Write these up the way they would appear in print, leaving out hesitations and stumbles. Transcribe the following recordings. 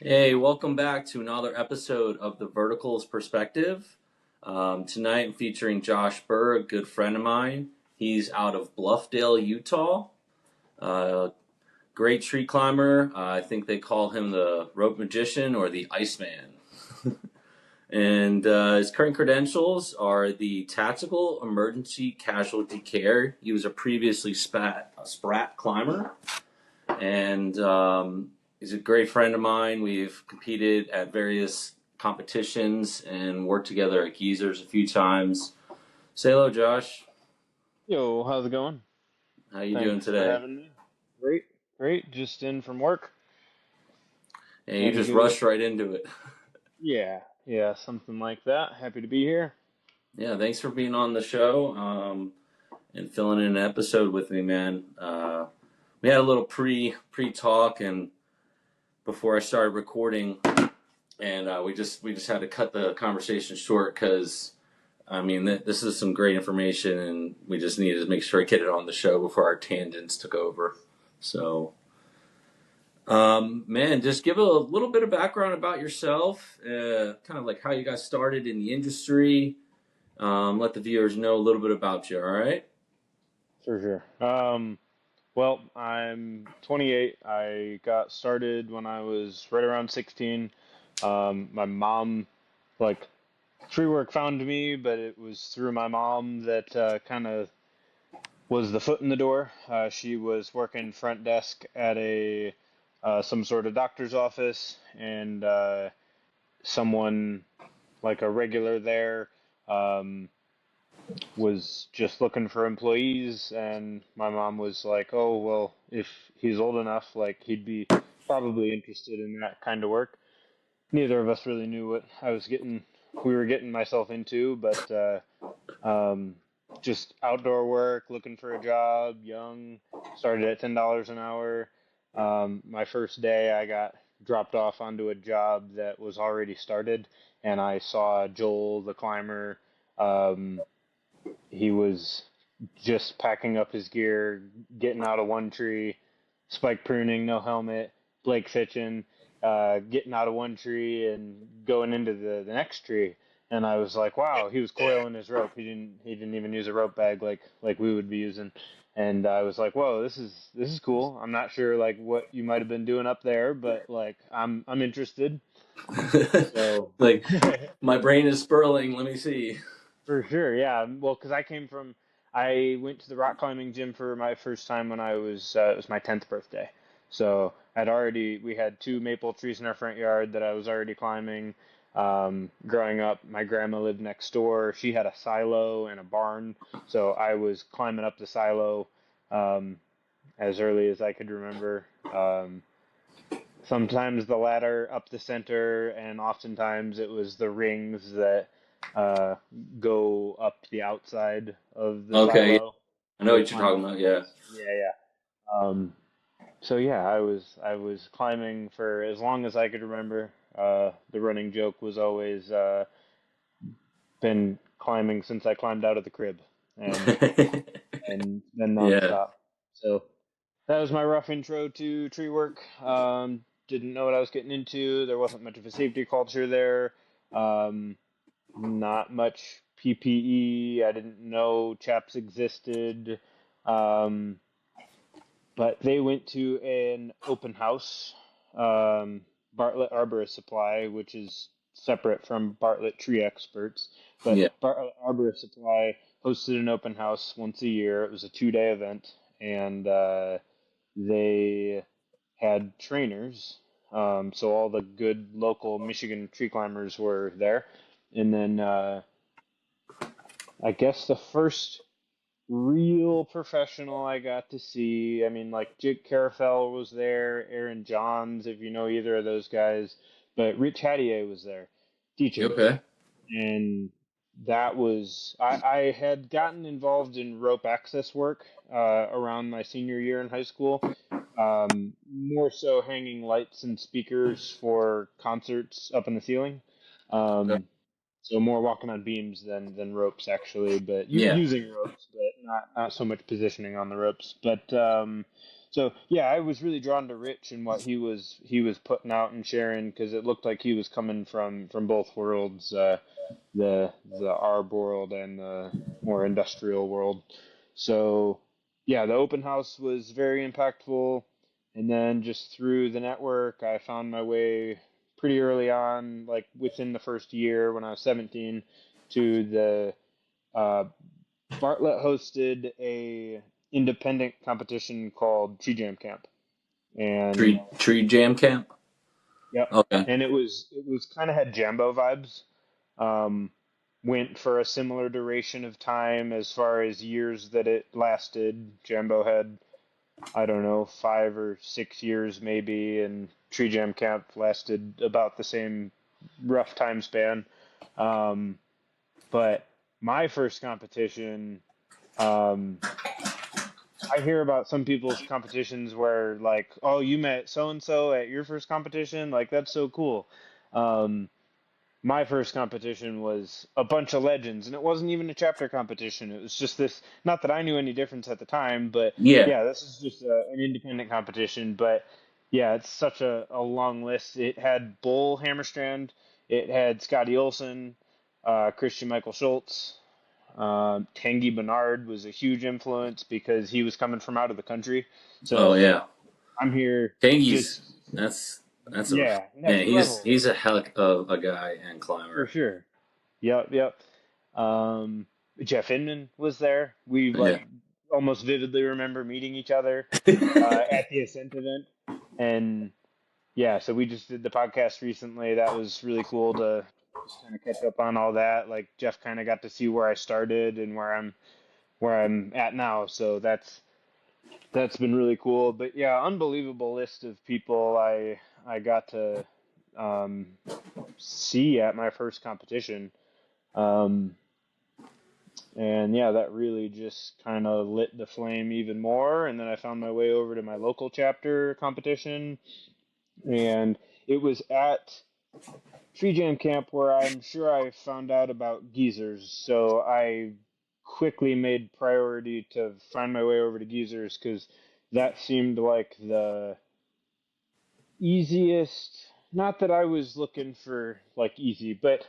Hey, welcome back to another episode of the Verticals Perspective. Tonight I'm featuring Josh Burr, a good friend of mine. He's out of Bluffdale, Utah. Uh, Great tree climber. I think they call him the rope magician or the Iceman. And his current credentials are the Tactical Emergency Casualty Care. He was a previously Sprat climber, and he's a great friend of mine. We've competed at various competitions and worked together at Geezers a few times. Say hello, Josh. Yo, how's it going? How you doing Thanks for today? having me. Great, great. Just in from work. And you Had to just go. rushed right into it. Yeah, something like that. Happy to be here. Yeah, thanks for being on the show and filling in an episode with me, man. We had a little pre talk and before I started recording, and we just had to cut the conversation short because I mean this is some great information, and we just needed to make sure I get it on the show before our tangents took over. So, man, just give a little bit of background about yourself, kind of like how you got started in the industry. Let the viewers know a little bit about you. All right. For sure. Well, I'm 28. I got started when I was right around 16. My mom, like, tree work found me, but it was through my mom that kind of was the foot in the door. She was working front desk at a some sort of doctor's office, and someone like a regular there um, was just looking for employees, and my mom was like, "Oh, well, if he's old enough, like he'd be probably interested in that kind of work." Neither of us really knew what we were getting myself into, but um, just outdoor work, looking for a job, young, started at $10 an hour. My first day, I got dropped off onto a job that was already started, and I saw Joel, the climber. Um, he was just packing up his gear, getting out of one tree, spike pruning, no helmet, Blake fitching, getting out of one tree and going into the next tree. And I was like, wow, he was coiling his rope. He didn't even use a rope bag like we would be using. And I was like, whoa, this is cool. I'm not sure like what you might have been doing up there, but like I'm interested. So Like my brain is spurling. Let me see. For sure, yeah. Well, because I went to the rock climbing gym for my first time when it was my 10th birthday. So we had two maple trees in our front yard that I was already climbing. Growing up, my grandma lived next door. She had a silo and a barn, so I was climbing up the silo um, as early as I could remember. Sometimes the ladder up the center, and oftentimes it was the rings that uh, go up the outside of the Okay, silo. I I know would what you're climb talking up about. Yeah. those. Yeah. So yeah, I was climbing for as long as I could remember. The running joke was always been climbing since I climbed out of the crib, and and then Yeah. nonstop. So that was my rough intro to tree work. Didn't know what I was getting into. There wasn't much of a safety culture there. Um, Not much PPE. I didn't know chaps existed. Um, but they went to an open house, Bartlett Arborist Supply, which is separate from Bartlett Tree Experts. But Yeah. Bartlett Arborist Supply hosted an open house once a year. It was a 2-day event, and they had trainers. So all the good local Michigan tree climbers were there. And then I guess the first real professional I got to see, I mean, like Jake Carafell was there, Aaron Johns, if you know either of those guys, but Rich Hattier was there teaching. Okay. And I had gotten involved in rope access work around my senior year in high school, more so hanging lights and speakers for concerts up in the ceiling. Okay. Um, so more walking on beams than ropes actually, but Yeah. using ropes, but not so much positioning on the ropes. But So yeah, I was really drawn to Rich and what he was putting out and sharing because it looked like he was coming from both worlds, the arb world and the more industrial world. So yeah, the open house was very impactful, and then just through the network, I found my way pretty early on, like within the first year when I was 17, to the uh, Bartlett hosted a independent competition called Tree Jam Camp, and Tree Jam Camp. yep, Okay. and it was kind of had Jambo vibes. Um, Went for a similar duration of time as far as years that it lasted. Jambo had, I don't know, 5 or 6 years maybe, and Tree Jam Camp lasted about the same rough time span. Um, but my first competition, um, I hear about some people's competitions where like, oh, you met so and so at your first competition, like that's so cool. Um, my first competition was a bunch of legends, and it wasn't even a chapter competition. It was just this. Not that I knew any difference at the time, but Yeah. yeah, this is just an independent competition. But yeah, it's such a long list. It had Bull Hammerstrand, it had Scotty Olson, Christian Michael Schultz. Tanguy Bernard was a huge influence because he was coming from out of the country. Oh So yeah. I'm here Tangy's just, that's a yeah, man. next level He's a heck of a guy and for climber. sure. Yep, yep. Um, Jeff Inman was there. We Yeah. like almost vividly remember meeting each other at the Ascent event, and yeah, so we just did the podcast recently. That was really cool to just kind of catch up on all that. Like Jeff kind of got to see where I started and where I'm at now. So that's been really cool. But yeah, unbelievable list of people I got to um, see at my first competition. Um, And yeah, that really just kind of lit the flame even more. And then I found my way over to my local chapter competition. And it was at Tree Jam Camp where I'm sure I found out about geezers. So I quickly made priority to find my way over to geezers because that seemed like the easiest. Not that I was looking for like easy, but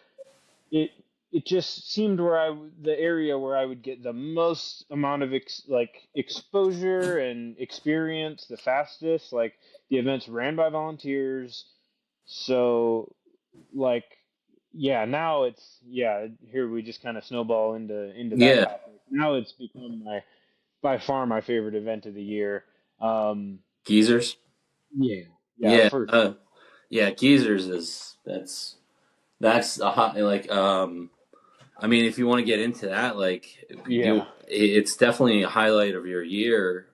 it it just seemed where the area where I would get the most amount of like exposure and experience the fastest. Like the events ran by volunteers, so like yeah, now it's yeah. Here we just kind of snowball into that Yeah. topic. Now it's become my by far my favorite event of the year. Um, Geezers. yeah, yeah, Yeah. for sure. Yeah. Geezers is that's a hot like I mean, if you want to get into that, like Yeah. it's definitely a highlight of your year.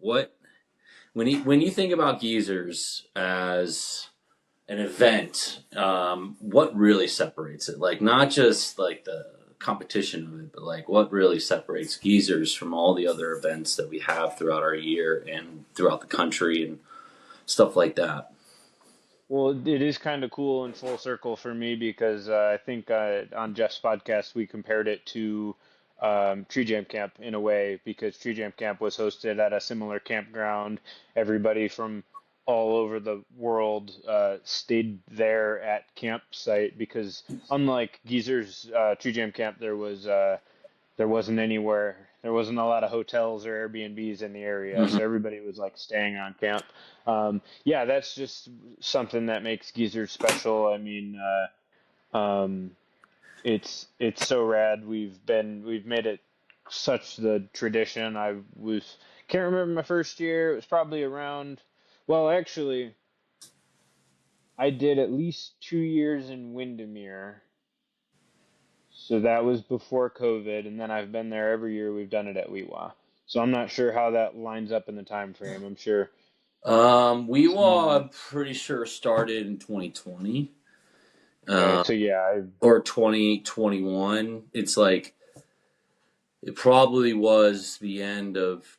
What when you think about geezers as an event, what really separates it? Like not just like the competition of it, but like what really separates geezers from all the other events that we have throughout our year and throughout the country and stuff like that. Well, it is kind of cool in full circle for me because I think on Jeff's podcast we compared it to Tree Jam Camp in a way because Tree Jam Camp was hosted at a similar campground. Everybody from all over the world stayed there at campsite because unlike Geezer's Tree Jam Camp, there wasn't a lot of hotels or Airbnbs in the area, Hmm. so everybody was like staying on camp. Yeah, that's just something that makes Geezer special. I mean, it's so rad. We've made it such the tradition. I was can't remember my first year. It was probably around. Well, actually, I did at least 2 years in Windermere. So that was before COVID, and then I've been there every year. We've done it at Weewa. So I'm not sure how that lines up in the time frame. I'm sure We some of will, you. I'm pretty sure, started in 2020 Okay, so yeah, or 2021. It's like it probably was the end of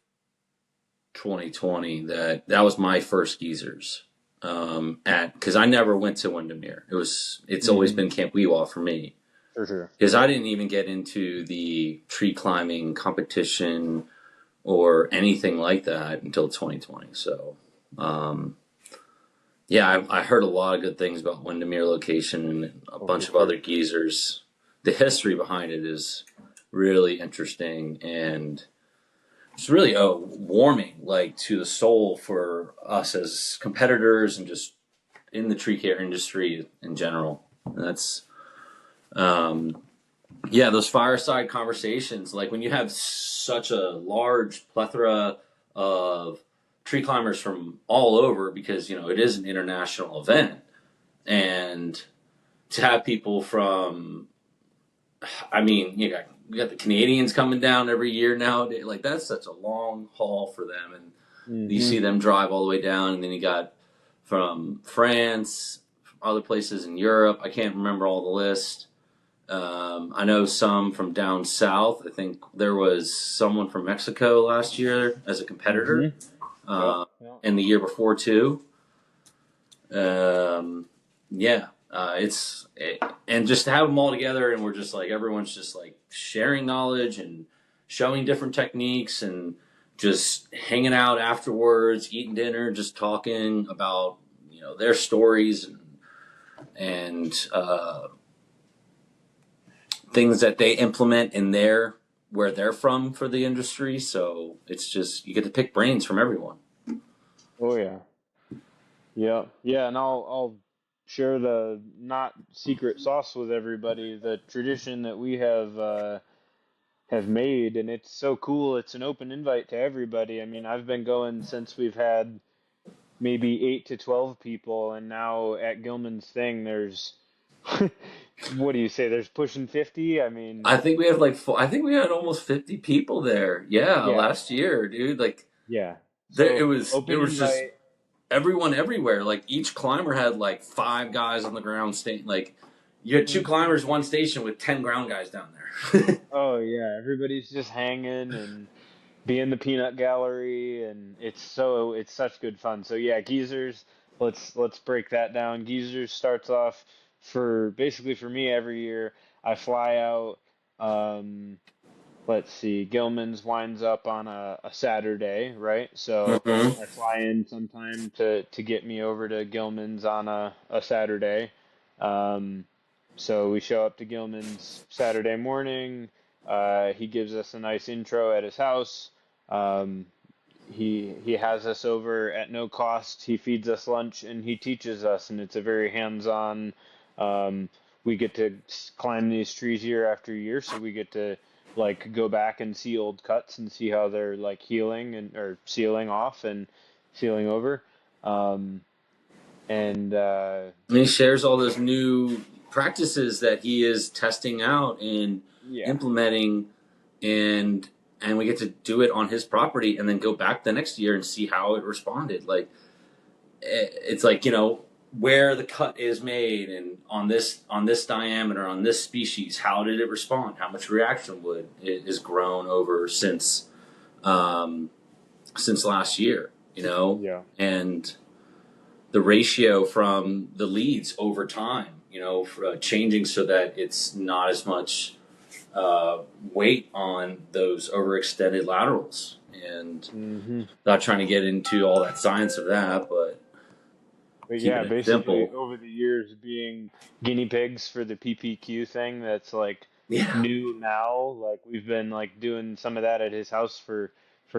2020 that was my first geezers. At because I never went to Windermere. It's always mhm, been Camp Weewaw for me for sure. because I didn't even get into the tree climbing competition or anything like that until 2020. So, yeah, I heard a lot of good things about Windermere location and a Oh, for bunch of sure. other geysers. The history behind it is really interesting, and it's really warming, like to the soul for us as competitors and just in the tree care industry in general. And that's yeah, those fireside conversations, like when you have such a large plethora of tree climbers from all over, because it is an international event, and to have people from, I mean, you got the Canadians coming down every year nowadays. Like that's such a long haul for them, and you Hmm. see them drive all the way down, and then you got from France, from other places in Europe. I can't remember all the list. I know some from down south. I think there was someone from Mexico last year as a Hmm. competitor, Yep. uh, Yep. and the year before too. Um, yeah, and just to have them all together, and we're just like everyone's just like sharing knowledge and showing different techniques, and just hanging out afterwards, eating dinner, just talking about their stories and things that they implement in their where they're from for the industry. So it's just you get to pick brains from everyone. Oh yeah. Yeah. Yeah. And I'll share the not secret sauce with everybody. The tradition that we have made, and it's so cool. It's an open invite to everybody. I mean, I've been going since we've had maybe 8 to 12 people, and now at Gilman's thing, there's what do you say? There's pushing 50. I mean, I think we had I think we had almost 50 people there. Yeah, yeah, last year, dude. Like yeah. it So was it open was just invite. everyone everywhere. Like each climber had like five guys on the ground like you had two climbers one station with 10 ground guys down there. Oh yeah, everybody's just hanging and be in the peanut gallery, and it's such good fun. So yeah, geezers. Let's break that down. Geezers starts off for basically for me every year. I fly out. Um, let's see, Gilman's winds up on a Saturday, right? So Hmm. I fly in sometime to get me over to Gilman's on a Saturday. Um, so we show up to Gilman's Saturday morning. He gives us a nice intro at his house. Um, he has us over at no cost. He feeds us lunch and he teaches us, and it's a very hands-on. Um, we get to climb these trees year after year, so we get to like go back and see old cuts and see how they're like healing and or sealing off and sealing over. Um, and And he shares all those new practices that he is testing out and yeah, implementing, and we get to do it on his property and then go back the next year and see how it responded. Like it's like where the cut is made, and on this diameter on this species, how did it respond, how much reaction wood is grown over um, since last year, yeah. and the ratio from the leads over time, changing so that it's not as much weight on those overextended laterals. And Hmm. not trying to get into all that science of that, but But yeah, keeping it basically simple. over the years being guinea pigs for the PPQ thing, that's like Yeah. new now. Like we've been like doing some of that at his house for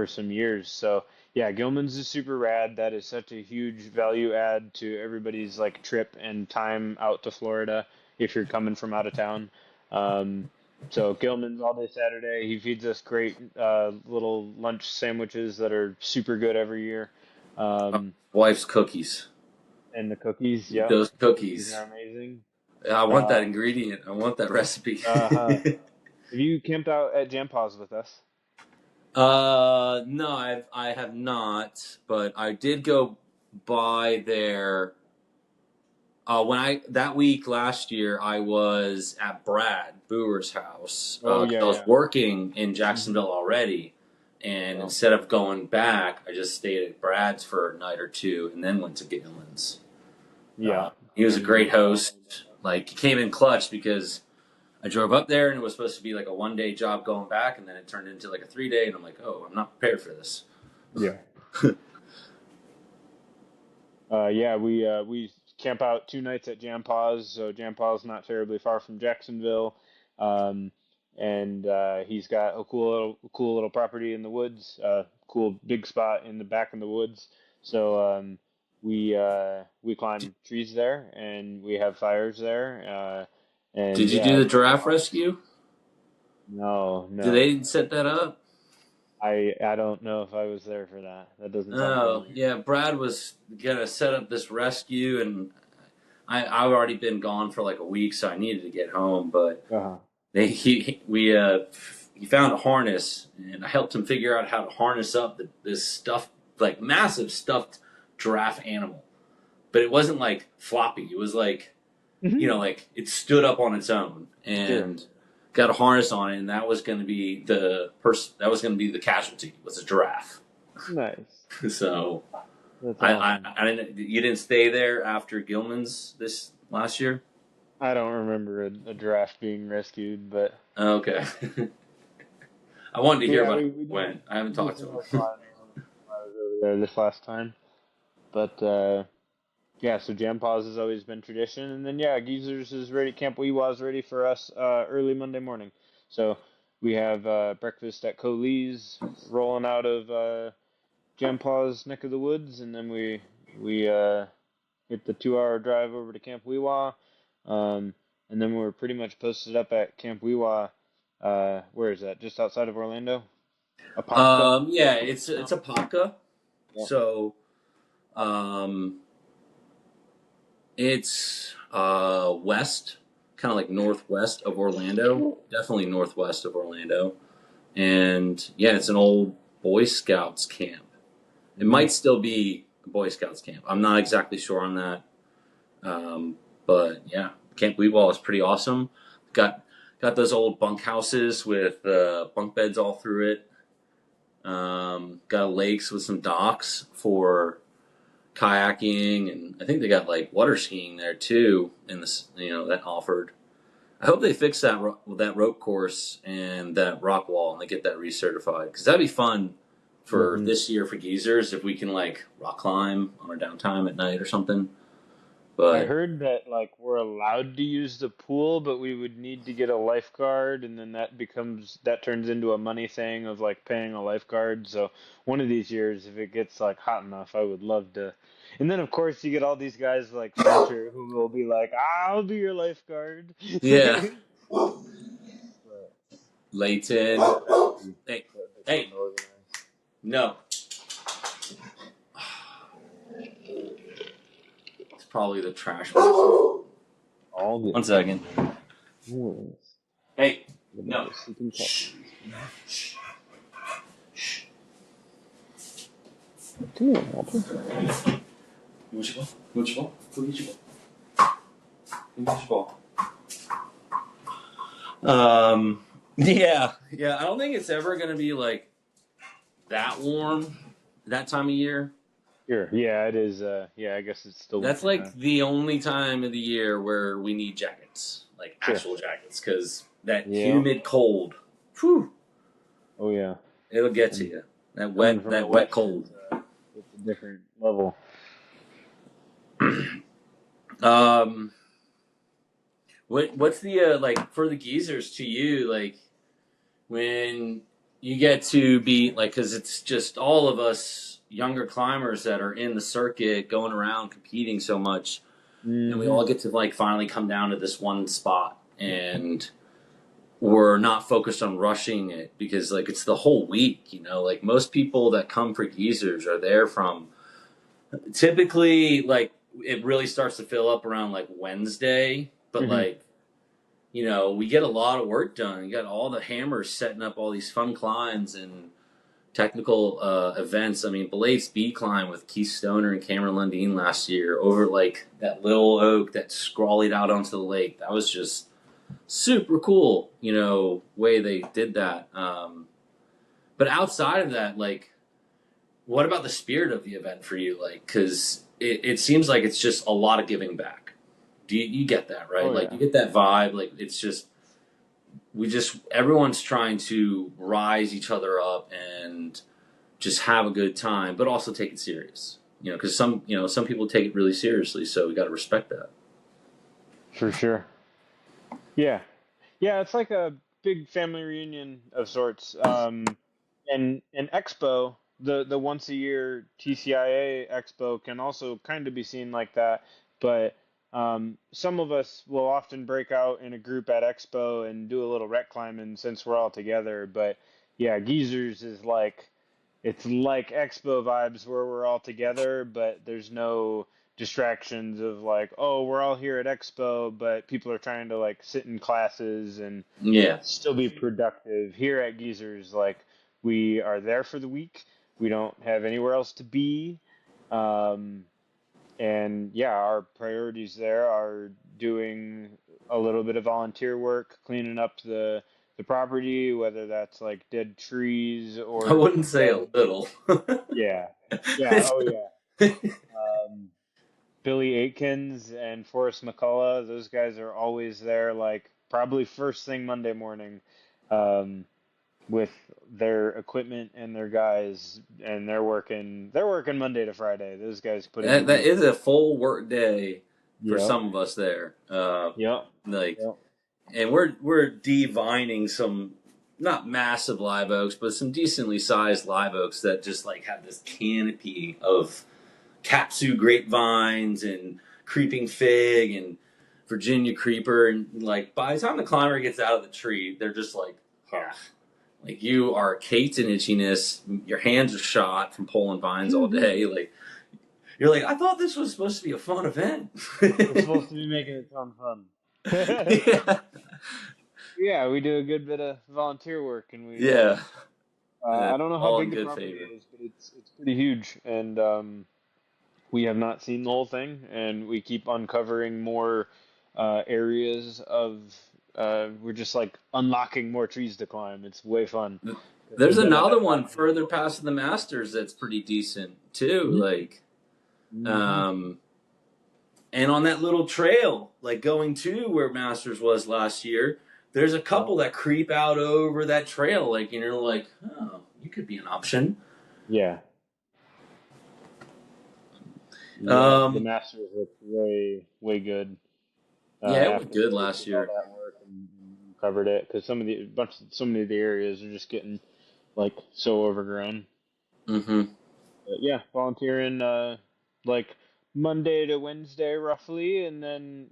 some years. So yeah, Gilman's is super rad. That is such a huge value add to everybody's like trip and time out to Florida if you're coming from out of town. Um, so Gilman's all day Saturday. He feeds us great little lunch sandwiches that are super good every year. Um, Wife's cookies. and the cookies, yep. Those Cookies are cookies. amazing. I want that Uh, ingredient. I want that recipe. uh-huh. Have you camped out at Jam Paws with us? No, I have not, but I did go by there. When I that week last year, I was at Brad Brewer's house Oh because yeah, I was yeah. working in Hmm. Jacksonville already, and Yeah. instead of going back, I just stayed at Brad's for a night or two, and then went to Gillen's. Yeah. He was a And great host. Like he came in clutch because I drove up there, and it was supposed to be like a 1 day job going back, and then it turned into like a 3 day, and I'm like, oh, I'm not prepared for this. Yeah. Yeah, we camp out 2 nights at Jam Paws. So Jam Paws not terribly far from Jacksonville, um, and he's got a cool little property in the woods. Cool big spot in the back in the woods. So we climb trees there, and we have fires there. And Did you yeah, do the it's giraffe rescue? no, Did no. they set that up? I don't know if I was there for that. That doesn't sound Oh, familiar. yeah. Brad was gonna set up this rescue, and I've already been gone for like a week, so I needed to get home. But Uh-huh. he found a harness, and I helped him figure out how to harness up this stuffed, like massive stuffed giraffe animal. But it wasn't like floppy. It was like, Hmm. like it stood up on its own, Sure. and got a harness on it, and that was going to be the person. That was going to be the casualty. Was a giraffe. Nice. So That's I awesome. I didn't. You didn't stay there after Gilman's this last year. I don't remember a giraffe being rescued, but Okay. I wanted to hear yeah, about it we did when I haven't do talked to some him. more climbing when I was over there this last time. But yeah, so Jam Paws has always been tradition, and then yeah, Geezers is ready. Camp Weewa is ready for us early Monday morning. So we have breakfast at Cole's, rolling out of Jam Paws neck of the woods, and then we hit the 2 hour drive over to Camp Weewa. Um, and then we're pretty much posted up at Camp Weewa. Where is that? Just outside of Orlando? Apopka? Yeah, it's a Paka. Yeah. So um, it's west, kind of like northwest of Orlando. Definitely northwest of Orlando. And yeah, it's an old Boy Scouts camp. It Mm-hmm. might still be a Boy Scouts camp. I'm not exactly sure on that. But yeah, Camp Weewall is pretty awesome. Got got those old bunk houses with bunk beds all through it. Got lakes with some docks for kayaking, and I think they got like water skiing there too. In this, that offered. I hope they fix that rope course and that rock wall, and they get that recertified, because that'd be fun for Mm-hmm. this year for geezers if we can like rock climb on our downtime at night or something. I But heard that like we're allowed to use the pool, but we would need to get a lifeguard, and then that turns into a money thing of like paying a lifeguard. So one of these years, if it gets like hot enough, I would love to. And then of course you get all these guys like Fincher who will be like, "I'll be your lifeguard." yeah, But Layton. Hey, a bit fun hey, to organize. no. It's probably the trash person. All good. 1 second. No worries. Hey, What about no. the sleeping cat? Shh. Shh. Shh. Come here, Walter. You want your ball? You want your ball? Go get your ball. Go get your ball. Yeah. I don't think it's ever gonna be like that warm that time of year. Sure. Yeah, it is. Yeah, I guess it's still That's winter like time. the only time of the year where we need jackets, like Sure. actual jackets, because that Yeah. humid cold, whew, Oh yeah. it'll get to And you. That coming wet, from the that wet west, cold. it's a different level. Um, what's the like for the geezers to you, like when you get to be like, because it's just all of us younger climbers that are in the circuit going around competing so much, and we Mm-hmm. all get to like finally come down to this one spot, and we're not focused on rushing it, because like it's the whole week, like most people that come for geezers are there from typically, like it really starts to fill up around like Wednesday, but Mm-hmm. like we get a lot of work done. You got all the hammers setting up all these fun climbs and technical events. I mean, Belay's B climb with Keith Stoner and Cameron Lundeen last year over like that little oak that scrawled out onto the lake. That was just super cool, way they did that. But outside of that, like, what about the spirit of the event for you? Like, because it seems like it's just a lot of giving back. Do you get that, right? Oh Like, yeah. you get that vibe. Like, it's just everyone's trying to rise each other up and just have a good time, but also take it serious. Because some people take it really seriously, so we got to respect that. For sure. Yeah. Yeah, it's like a big family reunion of sorts. And Expo, the once a year TCIA Expo can also kind of be seen like that. But some of us will often break out in a group at Expo and do a little rec climbing since we're all together. But yeah, Geezers is like it's like Expo vibes where we're all together, but there's no distractions of like, oh, we're all here at Expo, but people are trying to like sit in classes and Yeah. still be productive. Here at Geezers, like we are there for the week. We don't have anywhere else to be. Um, and yeah, our priorities there are doing a little bit of volunteer work, cleaning up the property, whether that's like dead trees I or wouldn't say a dead. little. Yeah, yeah, oh yeah. Um, Billy Aitkins and Forrest McCullough, those guys are always there, like probably first thing Monday morning, um, with their equipment and their guys, and they're working Monday to Friday. Those guys put in the That week. is a full work day for Yep, some of us there. yep, Like, yep. and we're divining some not massive live oaks, but some decently sized live oaks that just like have this canopy of Kapsu grapevines and creeping fig and Virginia creeper, and like by the time the climber gets out of the tree, they're just like, Yeah. like you are caked in itchiness. Your hands are shot from pulling vines all day. Like you're like, I thought this was supposed to be a fun event. We're supposed to be making it sound fun. Yeah, Yeah, we do a good bit of volunteer work, and yeah. I don't know how All in big the good property favor. is, but it's pretty huge, and we have not seen the whole thing, and we keep uncovering more areas of. We're just like unlocking more trees to climb. It's way fun. There's We've been at another that one property. further past the Masters that's pretty decent too. Like, Mm-hmm. um, and on that little trail, like going to where Masters was last year, there's a Yeah. couple that creep out over that trail. Like, and you're like, oh, you could be an option. Yeah. Yeah. The Um, Masters look way way good. yeah, it was After good they last did all year. that work and covered it, because so many of the areas are just getting like so overgrown. Mm-hmm. But yeah, volunteering like Monday to Wednesday roughly, and then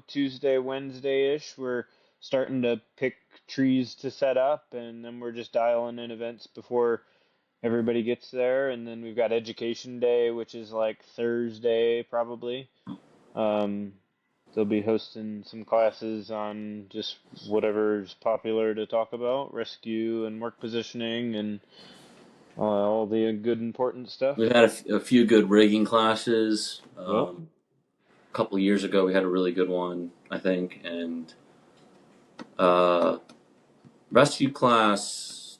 Tuesday, Wednesday ish, we're starting to pick trees to set up, and then we're just dialing in events before everybody gets there, and then we've got Education Day, which is like Thursday probably. Um, they'll be hosting some classes on just whatever's popular to talk about, rescue and work positioning and all the good important stuff. We've had a few good rigging classes. Yep. A couple of years ago, we had a really good one, I think, and uh, rescue class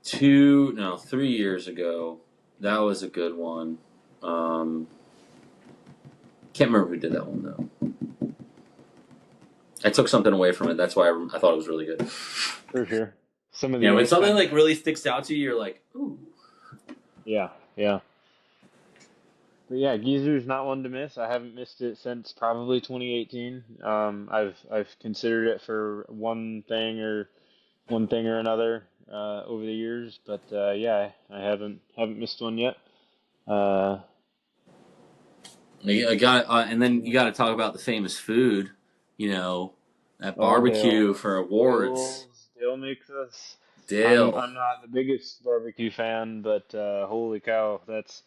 3 years ago. That was a good one. Can't remember who did that one though. I took something away from it. That's why I thought it was really good. For sure. Some of the When something Iceman like guys. really sticks out to you, you're like, ooh. Yeah, yeah. But yeah, Geezer's not one to miss. I haven't missed it since probably 2018. I've considered it for one thing or another over the years, but yeah, I haven't missed one yet. Uh, I got, and then you got to talk about the famous food. You know, that oh, barbecue for awards. Dale makes us. I'm Dale. I'm not the biggest barbecue fan, but holy cow, that's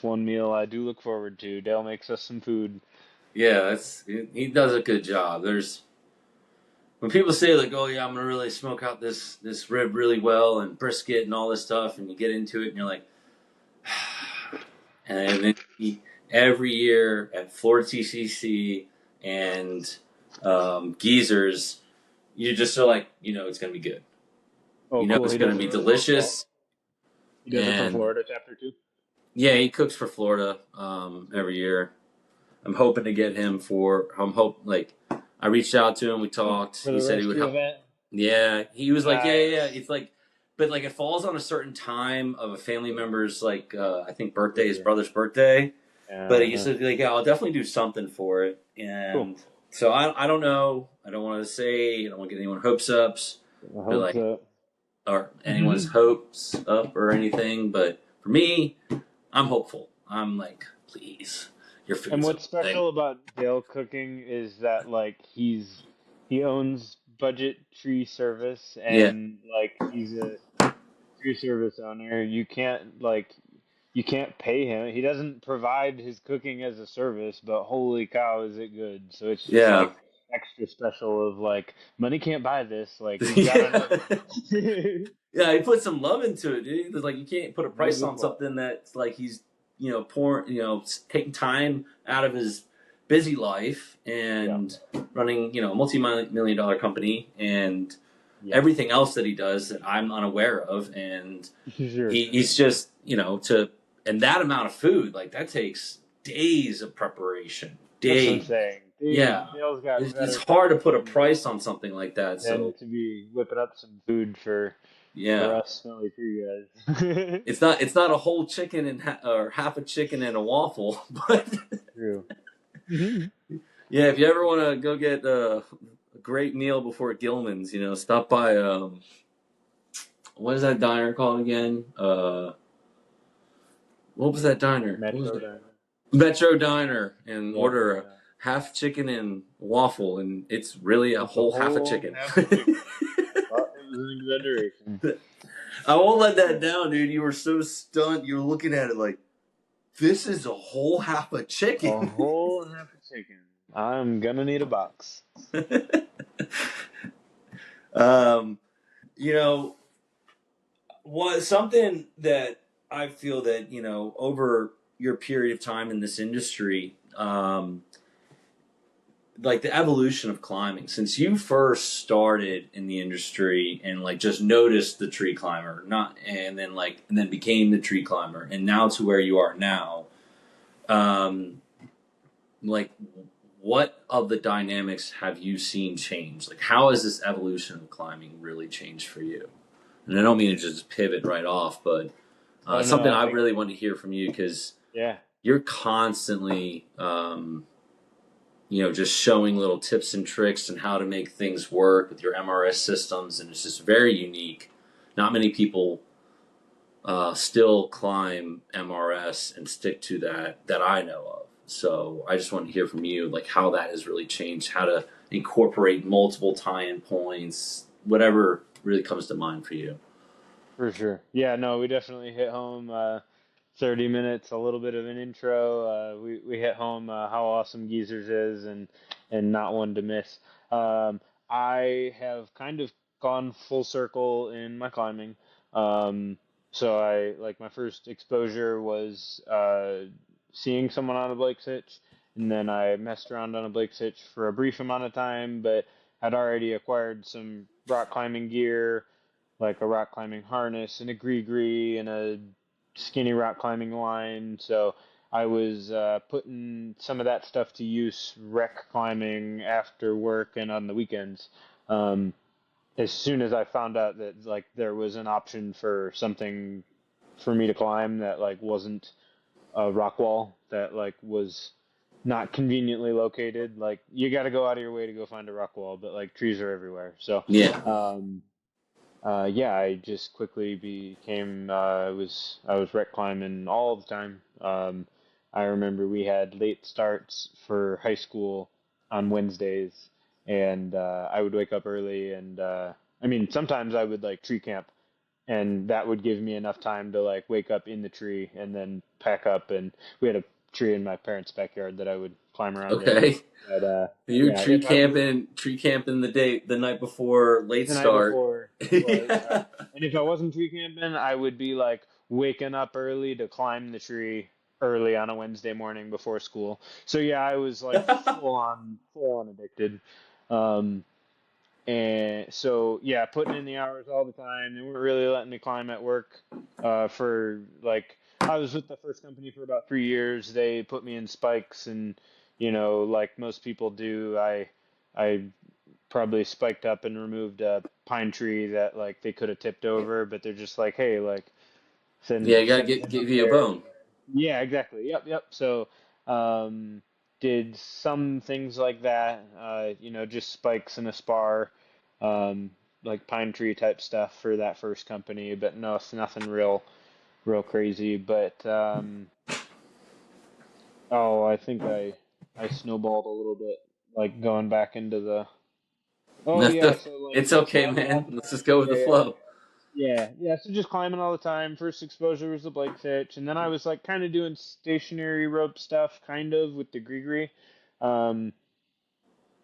one meal I do look forward to. Dale makes us some food. Yeah, he does a good job. There's when people say like, "Oh yeah, I'm gonna really smoke out this rib really well and brisket and all this stuff," and you get into it and you're like, and then every year at Florida TCC and Geezers, you just are like, it's gonna be good. Oh, cool. It's gonna be delicious. He does it for And Florida chapter too. yeah, he cooks for Florida every year. I'm hoping to get him for. I reached out to him. We talked. For He the said he would rescue help. event? Yeah, he was like, yeah. Nice. It's like, but like it falls on a certain time of a family member's like I think birthday, For his sure. brother's birthday. But he Uh-huh. said like, yeah, I'll definitely do something for it. Cool. And so I don't know. I don't want to say. I don't want to get anyone hopes ups, I but hope like so. or anyone's hopes up or anything. But for me, I'm hopeful. I'm like, please, your And food's what's amazing. special about Dale Cooking is that like he owns Budget Tree Service, Yeah, and like he's a tree service owner. You can't pay him. He doesn't provide his cooking as a service, but holy cow, is it good. So it's just yeah. like extra special of like money can't buy this. Like you've got to know this. Yeah, he put some love into it, dude. It's like you can't put a price on Beautiful. something that's like he's pouring taking time out of his busy life Yeah. and running a multi-million dollar company and Yeah. everything else that he does that I'm unaware of, and Sure. he's just to and that amount of food like that takes days of preparation, That's what I'm days. saying. Yeah, Dale's got it's better hard to put a cooking price on something like that. than So to be whipping up some food for yeah. us smelly tree guys. It's not a whole chicken and or half a chicken and a waffle, but True. yeah, if you ever want to go get a great meal before Gilman's, stop by what is that diner called again? What was that diner? What was Metro it? Diner. Metro Diner and Yeah. order a Yeah. half chicken and waffle, and it's really a It's a whole half a whole chicken. half a chicken. Thought it was an exaggeration. I won't let that down, dude. You were so stunned. You were looking at it like, this is a whole half a A chicken. whole half a chicken. I'm gonna need a box. um, you know, something that I feel that over your period of time in this industry, like the evolution of climbing, since you first started in the industry and like just noticed the tree climber, not and then became the tree climber, and now to where you are now, um, like what of the dynamics have you seen change? Like how has this evolution of climbing really changed for you? And I don't mean to just pivot right off, but Oh no, something I I think really want to hear from you because yeah, you're constantly, just showing little tips and tricks and how to make things work with your MRS systems, and it's just very unique. Not many people still climb MRS and stick to that I know of. So I just want to hear from you, like how that has really changed, how to incorporate multiple tie-in points, whatever really comes to mind for you. for sure. Yeah, no, we definitely hit home. 30 minutes, a little bit of an intro. We hit home how awesome Geezers is and not one to miss. I have kind of gone full circle in my climbing. Um, so I like my first exposure was seeing someone on a Blake's Hitch, and then I messed around on a Blake's Hitch for a brief amount of time, but had already acquired some rock climbing gear, like a rock climbing harness and a gree and a skinny rock climbing line. So I was putting some of that stuff to use rec climbing after work and on the weekends. Um, as soon as I found out that like there was an option for something for me to climb that like wasn't a rock wall that like was not conveniently located, like you got to go out of your way to go find a rock wall, but like trees are everywhere. So Yeah. um, yeah, I just quickly became I was rec climbing all the time. I remember we had late starts for high school on Wednesdays, and I would wake up early, and I mean sometimes I would like tree camp, and that would give me enough time to like wake up in the tree and then pack up. And we had a tree in my parents' backyard that I would climb around in. Okay. But You're yeah, if I was tree camping the night before late the night start. before late start. Yeah. And if I wasn't tree camping, I would be like waking up early to climb the tree early on a Wednesday morning before school. So yeah, I was like full on addicted. Um, and so yeah, putting in the hours all the time. They weren't really letting me climb at work. For like I was with the first company for about 3 years. They put me in spikes, and like most people do, I I probably spiked up and removed a pine tree that like they could have tipped over, but they're just like, hey, like Yeah, you gotta send him up give you a there. bone. Yeah, exactly. Yep. So, um, did some things like that, just spikes in a spar, um, like pine tree type stuff for that first company, but no, it's nothing real crazy. But oh, I think I snowballed a little bit, like going back into the. Oh yeah, so like It's okay, climbing all man. the Let's time. just go with the Yeah, yeah. flow. Yeah. So just climbing all the time. First exposure was the Blakefish, and then I was like kind of doing stationary rope stuff, kind of with the Grigri, um,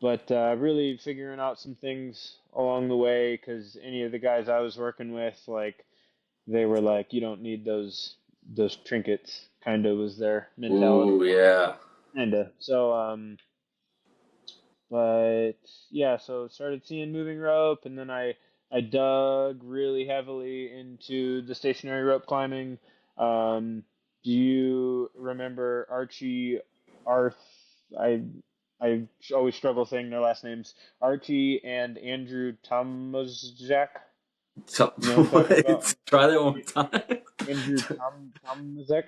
but really figuring out some things along the way because any of the guys I was working with, like they were like, you don't need those trinkets. Kind of was their mentality. Ooh, yeah. Kinda. So but yeah, so started seeing moving rope, and then I dug really heavily into the stationary rope climbing. Do you remember Archie Arth? I I always struggle saying their last names. Archie and Andrew Tomaszek. So, You know what I'm talking about? try that one more time. Andrew Tomaszek.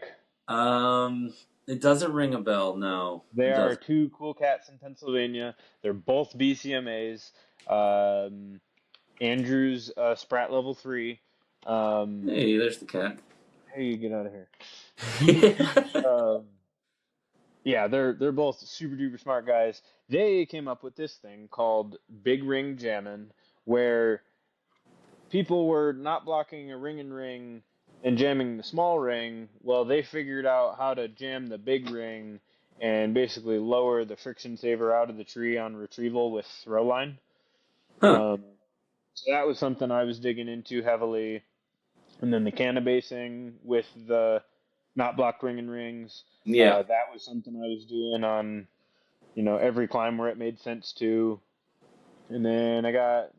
Um, it doesn't ring a bell. No, They it are doesn't. two cool cats in Pennsylvania. They're both BCMAs. Um, Andrew's Sprat level 3. Um, Hey, there's the cat. hey, get out of here. um, yeah, they're both super duper smart guys. They came up with this thing called Big Ring Jammin', where people were not blocking a ring and ring and jamming the small ring. Well, they figured out how to jam the big ring and basically lower the friction saver out of the tree on retrieval with throw line. Huh? Um, so that was something I was digging into heavily. And then the cannabasing with the not blocked ring and rings. Yeah. That was something I was doing on, every climb where it made sense to. And then I got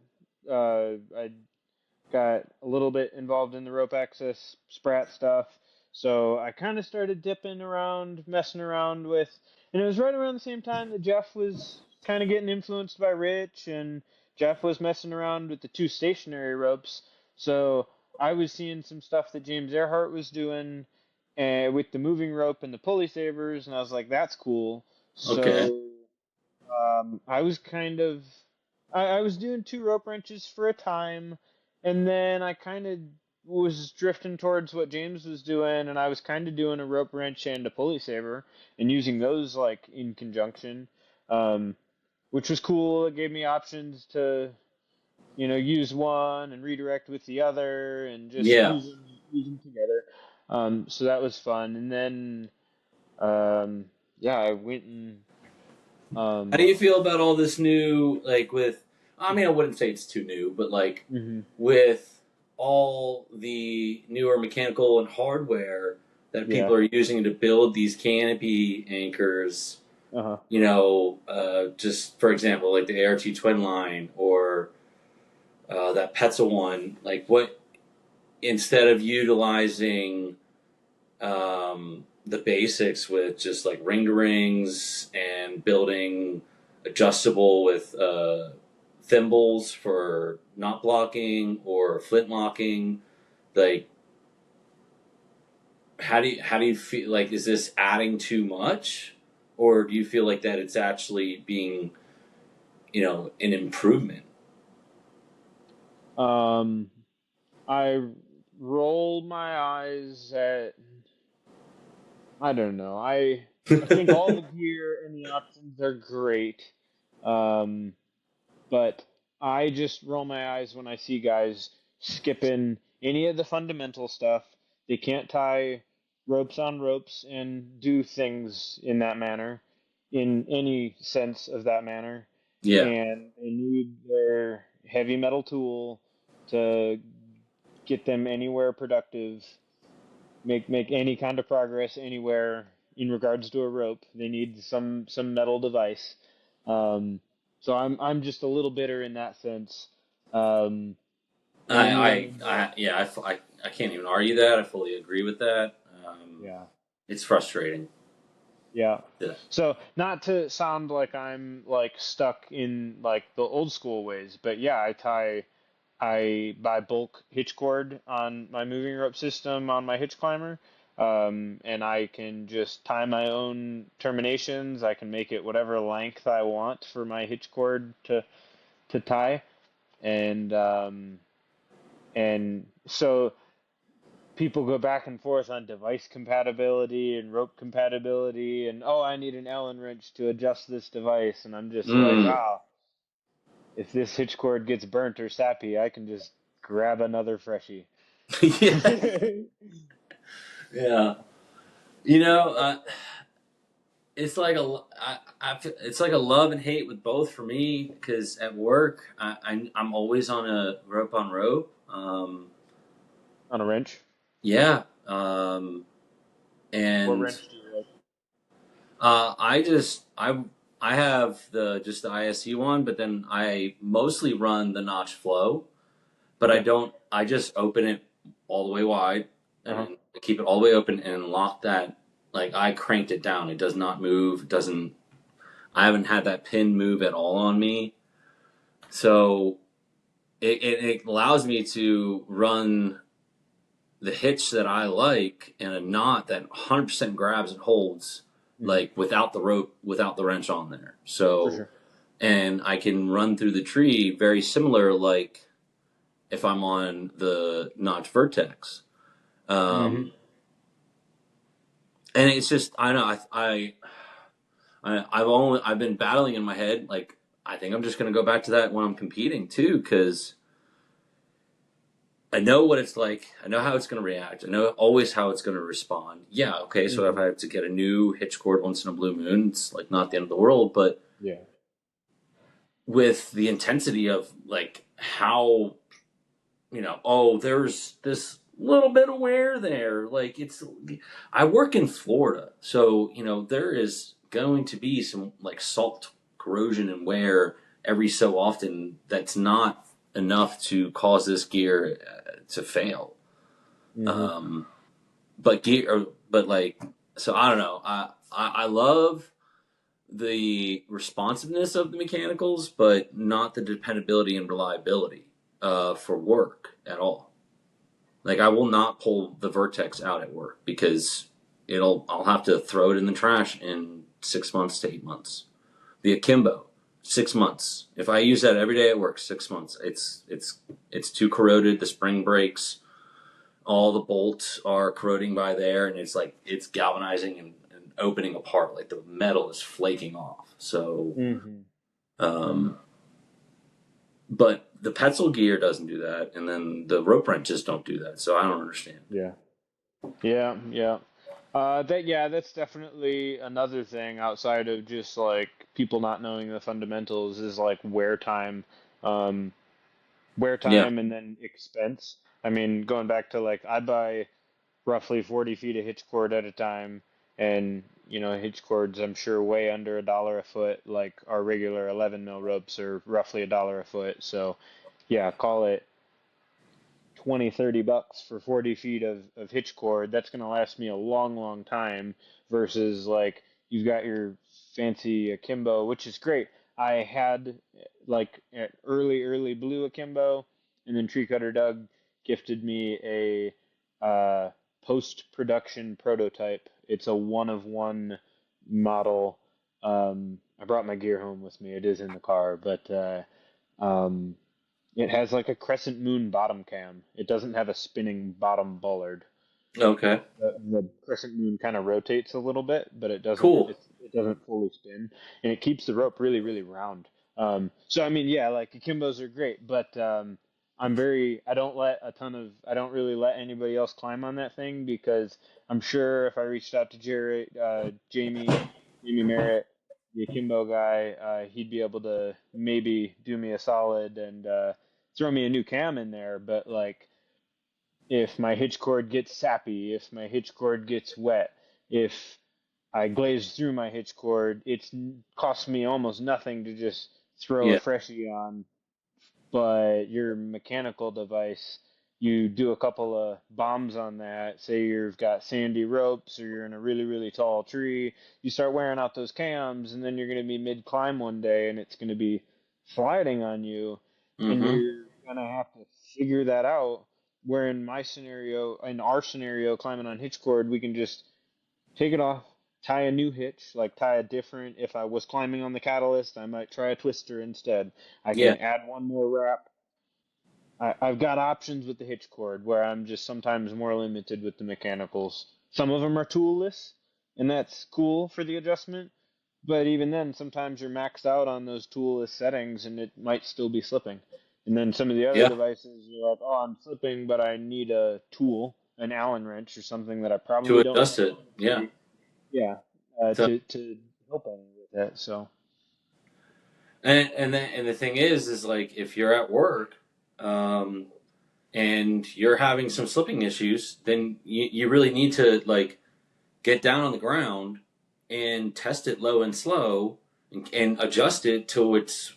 a little bit involved in the rope access sprat stuff. So I kind of started dipping around, messing around with, and it was right around the same time that Jeff was kind of getting influenced by Rich, and Jeff was messing around with the two stationary ropes. So I was seeing some stuff that James Earhart was doing with the moving rope and the pulley sabers, and I was like, that's cool. Okay. So I was kind of I was doing two rope wrenches for a time, and then I kind of was drifting towards what James was doing, and I was kind of doing a rope wrench and a pulley saber and using those like in conjunction, um, which was cool. It gave me options to use one and redirect with the other, and just Yeah. use them together. So that was fun, and then yeah, I went and How do um, you feel about all this new, like with, I mean, I wouldn't say it's too new, but like mhm. with all the newer mechanical and hardware that Yeah. people are using to build these canopy anchors, Uh-huh. just for example, like the ART Twin Line or that Petzl one, like what, instead of utilizing the basics with just like ring to rings and building adjustable with thimbles for not blocking or flint locking, like how do you feel, like is this adding too much, or do you feel like that it's actually being, an improvement? Um, I roll my eyes at I don't know. I think all the gear and the options are great. Um, but I just roll my eyes when I see guys skipping any of the fundamental stuff. They can't tie ropes on ropes and do things in that manner, in any sense of that manner. Yeah. And they need their heavy metal tool to get them anywhere productive, make any kind of progress anywhere in regards to a rope. They need some metal device. Um, so I'm just a little bitter in that sense. Um, and even Yeah, I can't even argue that. I fully agree with that. yeah. It's frustrating. Yeah. Yeah. So not to sound like I'm like stuck in like the old school ways, but yeah, I buy bulk hitch cord on my moving rope system on my hitch climber. And I can just tie my own terminations. I can make it whatever length I want for my hitch cord to tie. And and so people go back and forth on device compatibility and rope compatibility and oh, I need an Allen wrench to adjust this device, and I'm just like, Mm. ah, if this hitch cord gets burnt or sappy, I can just grab another freshie. Yeah. Yeah. You know, it's like it's like a love and hate with both for me because at work I'm always on a rope on rope. On a wrench. Yeah. What And wrench do you like? I just I have the just the ISU one, but then I mostly run the notch flow, but I Okay. don't. I just open it all the way wide Uh huh. and keep it all the way open and lock that. Like I cranked it down. It does not move. It doesn't. I haven't had that pin move at all on me. So it allows me to run the hitch that I like in a knot that 100% grabs and holds, Hmm. like without the rope, without the wrench on there. For So, sure. and I can run through the tree very similar, like if I'm on the notch vertex. Hmm. Um, and it's just, I know, I've been battling in my head. Like, I think I'm just going to go back to that when I'm competing too, because I know what it's like. I know how it's going to react. I know always how it's going to respond. Yeah, okay. So if Hmm. I have to get a new hitch cord once in a blue moon, it's like not the end of the world. But Yeah. with the intensity of like how oh, there's this little bit of wear there. Like I work in Florida, so there is going to be some like salt corrosion and wear every so often. That's not enough to cause this gear to fail. Hmm. Um, but like, so I don't know. I love the responsiveness of the mechanicals, but not the dependability and reliability for work at all. Like I will not pull the Vertex out at work because I'll have to throw it in the trash in 6 months to 8 months. The Akimbo, 6 months. If I use that every day at work, 6 months. It's too corroded. The spring breaks. All the bolts are corroding by there, and it's like it's galvanizing and opening apart. Like the metal is flaking off. So, Hmm. um, but the Petzl gear doesn't do that, and then the rope wrenches don't do that. So I don't understand. Yeah. Yeah. Yeah. That's definitely another thing outside of just like people not knowing the fundamentals is like um, wear Yeah. time and then expense. I mean, going back to like I buy roughly 40 feet of hitch cord at a time, and hitch cords I'm sure way under $1 a foot. Like our regular 11 mil ropes are roughly $1 a foot. So yeah, call it 20-30 bucks for 40 feet of hitch cord. That's going to last me a long, long time versus like you've got your fancy akimbo, which is great. I had like an early blue akimbo, and then Tree Cutter Doug gifted me a post production prototype. It's a one of one model. I brought my gear home with me. It is in the car, but um, it has like a crescent moon bottom cam. It doesn't have a spinning bottom bollard. Okay. The crescent moon kind of rotates a little bit, but Cool. it doesn't fully spin, and it keeps the rope really really round. So I mean, yeah, like akimbos are great, but I don't really let anybody else climb on that thing because I'm sure if I reached out to Jared, Jamie Merritt, the akimbo guy, he'd be able to maybe do me a solid and throw me a new cam in there, but like if my hitch cord gets sappy, if my hitch cord gets wet, if I glaze through my hitch cord, it's costs me almost nothing to just throw a Yeah. freshie on. But your mechanical device, you do a couple of bombs on that. Say you've got sandy ropes or you're in a really, really tall tree. You start wearing out those cams, and then you're going to be mid climb one day and it's going to be sliding on you, and Mm-hmm. you're going to have to figure that out. Where in my scenario, in our scenario, climbing on hitch cord, we can just take it off, tie a new hitch, like tie a different. If I was climbing on the catalyst, I might try a twister instead. I Yeah. can add one more wrap. I've got options with the hitch cord where I'm just sometimes more limited with the mechanicals. Some of them are toolless, and that's cool for the adjustment. But even then, sometimes you're maxed out on those toolless settings, and it might still be slipping. And then some of the other Yeah. devices, you're like, oh, I'm slipping, but I need a tool, an Allen wrench, or something that I To probably don't adjust need it. to Yeah. upgrade. Yeah, So to help me with that. So. and the thing is like if you're at work, um, and you're having some slipping issues, then you really need to like get down on the ground and test it low and slow and adjust it to its.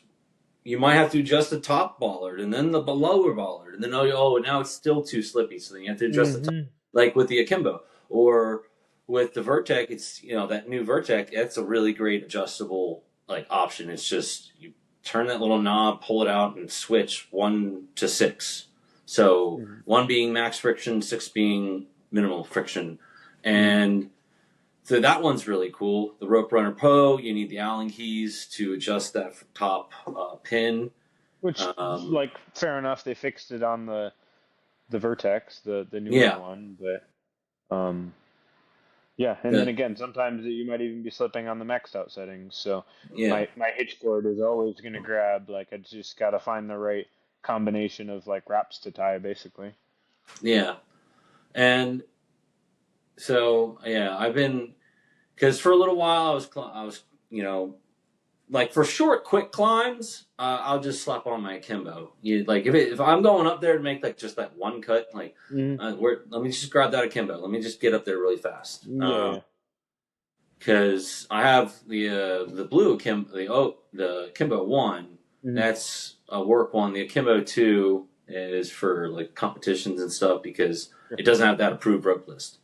You might have to adjust the top bollard and then the lower bollard, and then now it's still too slippy, so then you have to adjust the top, Hmm. like with the akimbo or with the Vertec. It's that new Vertec. It's a really great adjustable like option. It's just you turn that little knob, pull it out, and switch 1 to 6. So Hmm. 1 being max friction, 6 being minimal friction, Hmm. and so that one's really cool. The Rope Runner Pro, you need the Allen keys to adjust that top pin. Which, Um, like, fair enough. They fixed it on the Vertex, the newer yeah, one, but yeah. And then the, again, sometimes you might even be slipping on the maxed out settings. So yeah, my hitch cord is always going to grab. Like, I just got to find the right combination of like wraps to tie, basically. yeah. And so yeah, I've been because for a little while I was like for short quick climbs, I'll just slap on my akimbo. Like if I'm going up there to make like just that one cut, like Mm. let me just grab that akimbo. Let me just get up there really fast. Yeah. Because I have the blue akimbo, the akimbo one. Mm. That's a work one. The akimbo two is for like competitions and stuff because Sure. it doesn't have that approved rope list.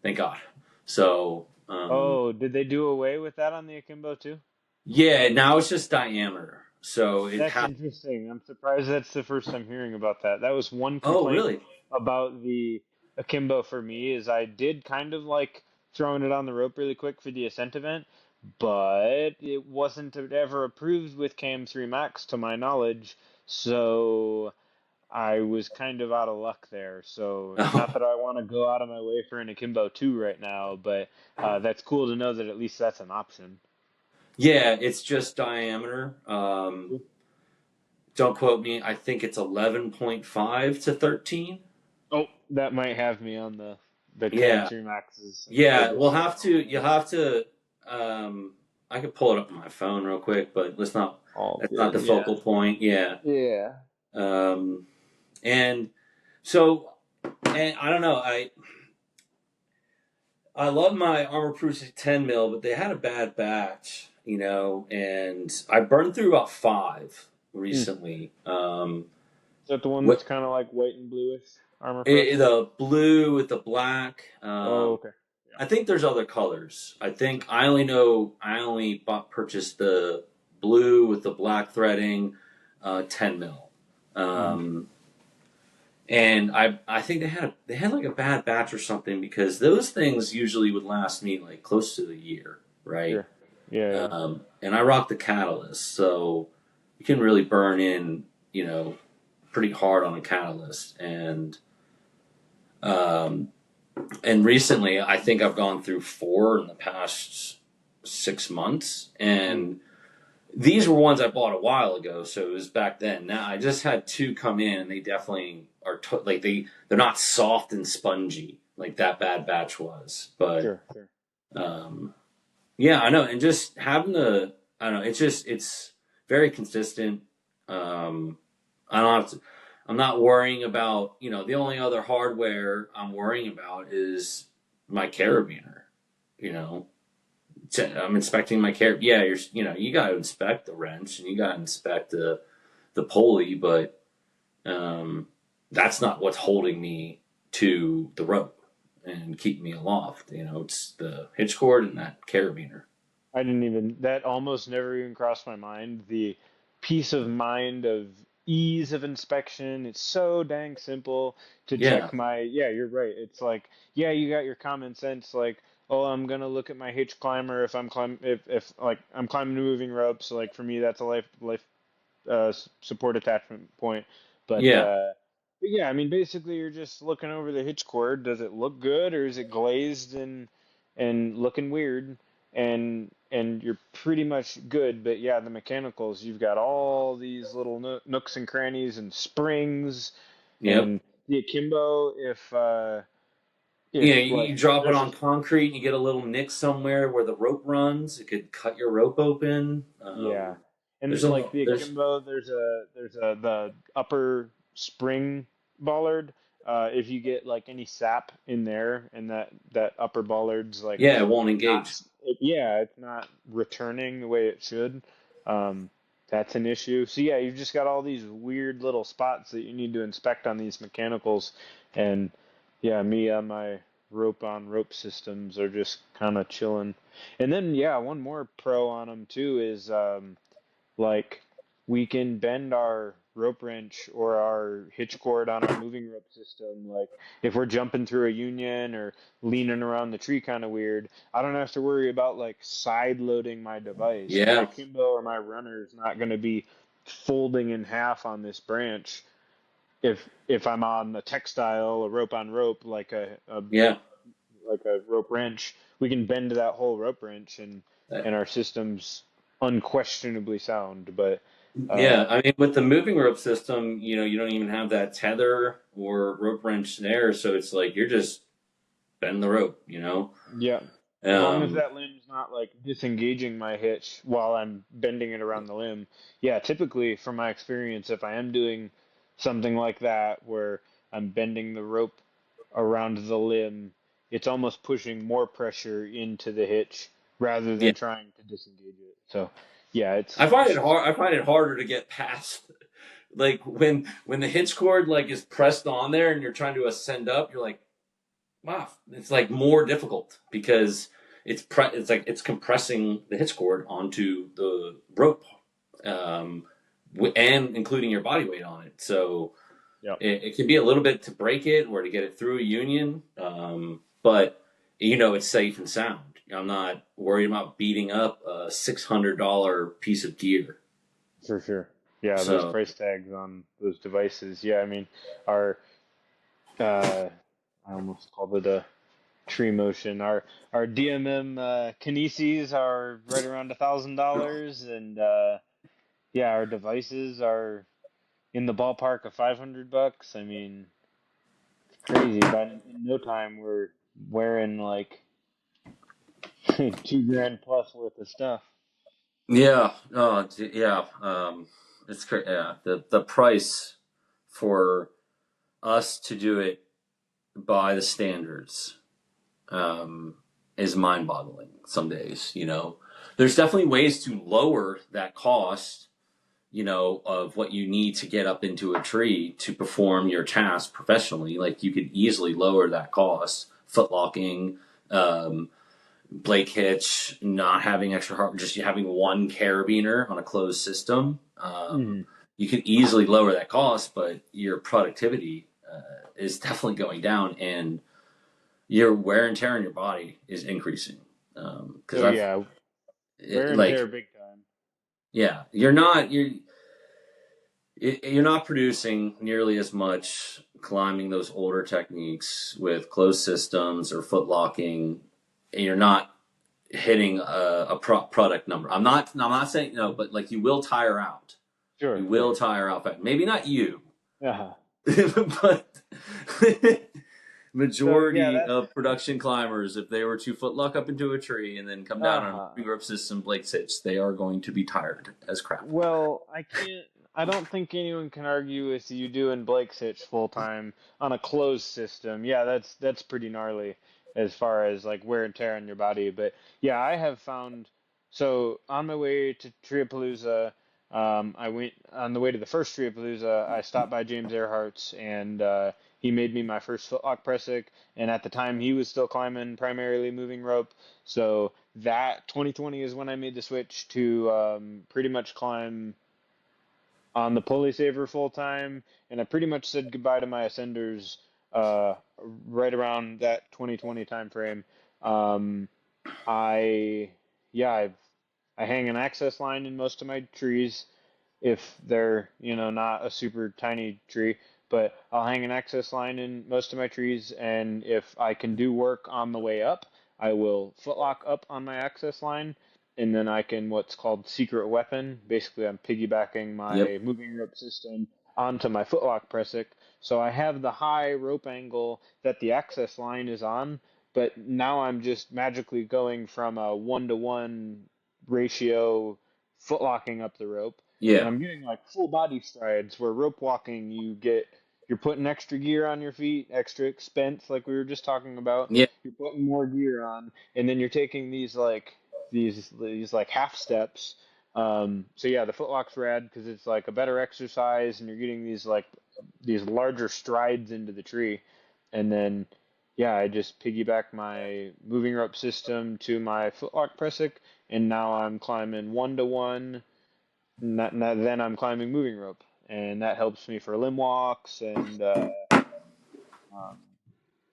Thank God. So Oh, did they do away with that on the akimbo too? yeah, now it's just diameter. So it That's has. interesting. I'm surprised that's the first I'm hearing about that. That was one Oh, complaint really? about the akimbo for me is I did kind of like throwing it on the rope really quick for the ascent event, but it wasn't ever approved with Cam 3 Max to my knowledge. So I was kind of out of luck there. So not that I want to go out of my way for an akimbo 2 right now, but that's cool to know that at least that's an option. Yeah, it's just diameter. Don't quote me. I think it's 11.5 to 13. Oh, that might have me on the Cam Yeah, 3 Maxes. yeah. They're We'll so have to. You'll complicated. have to. I could pull it up on my phone real quick, but let's not. All That's not good. the Yeah. focal point. Yeah. Yeah. Um, and so, and I don't know. I love my Armor Proof 10 mil, but they had a bad batch, and I burned through about 5 Hmm. recently. Is that the one that's What kind of like white and bluish armor press? the blue with the black. Oh, okay. I think there's other colors. I think I only purchased the blue with the black threading, 10 mil. Yeah. Hmm. Um, and I think they had like a bad batch or something because those things usually would last me like close to a year, right? Sure. Yeah. Yeah. And I rock the catalyst, so you can really burn in, pretty hard on a catalyst. Um, and recently, I think I've gone through 4 in the past 6 months, Hmm. and these were ones I bought a while ago, so it was back then. Now I just had 2 come in, and they definitely are like they're not soft and spongy like that bad batch was, but Sure. Sure. um, yeah, I know, and just having I don't know, it's very consistent. Um, I don't have to. I'm not worrying about the only other hardware I'm worrying about is my carabiner. You know, I'm inspecting my carab. Yeah, you got to inspect the wrench and you got to inspect the pulley, but um, that's not what's holding me to the rope and keeping me aloft. It's the hitch cord and that carabiner. I didn't even, that almost never even crossed my mind. The peace of mind of ease of inspection. It's so dang simple to Yeah, check yeah, you're right. It's like, yeah, you got your common sense, like, oh, I'm gonna look at my hitch climber if if like I'm climbing moving ropes. Like for me, that's a life support attachment point. But yeah, uh, but yeah, I mean, basically, you're just looking over the hitch cord. Does it look good, or is it glazed and looking weird? And you're pretty much good. But yeah, the mechanicals, you've got all these little nooks and crannies and springs, yep. and the akimbo. If You like drop it there's a on concrete and you get a little nick somewhere where the rope runs. It could cut your rope open. Yeah, There's and a like the there's akimbo, there's a the upper spring bollard. If you get like any sap in there, and that upper bollard's like yeah, it won't engage. yeah, it's not returning the way it should. Um, that's an issue. So yeah, you've just got all these weird little spots that you need to inspect on these mechanicals, and yeah, me on my rope on rope systems are just kind of chilling. And then yeah, one more pro on them too is like we can bend our rope wrench or our hitch cord on our moving rope system. Like if we're jumping through a union or leaning around the tree kind of weird, I don't have to worry about like side loading my device. My Yeah, akimbo or my runner is not going to be folding in half on this branch if I'm on a textile, a rope on rope, yeah. like a rope wrench, we can bend that whole rope wrench, and our system's unquestionably sound. But Yeah, uh, I mean, with the moving rope system, you don't even have that tether or rope wrench there, so it's like you're just bending the rope. yeah, as long as Um, that limb's not like disengaging my hitch while I'm bending it around the limb. Yeah, typically from my experience, if I am doing something like that where I'm bending the rope around the limb, it's almost pushing more pressure into the hitch rather yeah, than trying to disengage it. So, yeah, I find it hard. I find it harder to get past, like when the hitch cord like is pressed on there and you're trying to ascend up. You're like, wow, it's like more difficult because it's like it's compressing the hitch cord onto the rope, um, and including your body weight on it. So yeah. it can be a little bit to break it or to get it through a union, but it's safe and sound. I'm not worried about beating up a $600 piece of gear. For sure. Yeah, those So price tags on those devices. Yeah, I mean, our I almost called it a tree motion. Our DMM kineses are right around $1,000, and yeah, our devices are in the ballpark of $500. I mean, it's crazy, but in no time we're wearing like 2 grand plus worth of stuff. yeah, yeah, it's crazy. Yeah, the price for us to do it by the standards, um, is mind-boggling. Some days, there's definitely ways to lower that cost. Of what you need to get up into a tree to perform your task professionally. Like you could easily lower that cost. Foot locking, um, Blake hitch, not having extra hard, just having one carabiner on a closed system. Mhm. You could easily lower that cost, but your productivity is definitely going down, and your wear and tear on your body is increasing. Because Oh yeah, wear and like, tear big time. yeah, you're not producing nearly as much climbing those older techniques with closed systems or foot locking, and you're not hitting a product number. I'm not saying no, but like you will tire out. You Sure, will sure. tire out. Maybe not you, Uh-huh. but So yeah, majority that's of production climbers, if they were to foot lock up into a tree and then come down on a uh-huh. moving rope system, Blake sits, they are going to be tired as crap. Well, I can't. I don't think anyone can argue with you doing Blake Sitch full time on a closed system. Yeah, that's pretty gnarly as far as like wear and tear on your body. But yeah, I have found. So on my way to Triapalooza, I went on the way to the first tree of Palooza. I stopped by James Earhart's, and he made me my first footlock pressic. And at the time, he was still climbing primarily moving rope. So that 2020 is when I made the switch to pretty much climb on the pulley saver full time, and I pretty much said goodbye to my ascenders uh, right around that 2020 time frame. Um, I yeah, I hang an access line in most of my trees if they're not a super tiny tree, but I'll hang an access line in most of my trees, and if I can do work on the way up, I will footlock up on my access line, and then I can what's called secret weapon. Basically, I'm piggybacking Yep. my moving rope system onto my footlock pressic, so I have the high rope angle that the access line is on, but now I'm just magically going from a 1-to-1 ratio footlocking up the rope, and Yeah. I'm getting like full body strides where rope walking you're putting extra gear on your feet, extra expense like we were just talking about. Yeah. You're putting more gear on, and then you're taking these like half steps. So yeah, the footlock's rad because it's like a better exercise, and you're getting these larger strides into the tree, and then yeah, I just piggyback my moving rope system to my footlock pressic, and now I'm climbing 1-to-1. Then I'm climbing moving rope, and that helps me for limb walks, and um,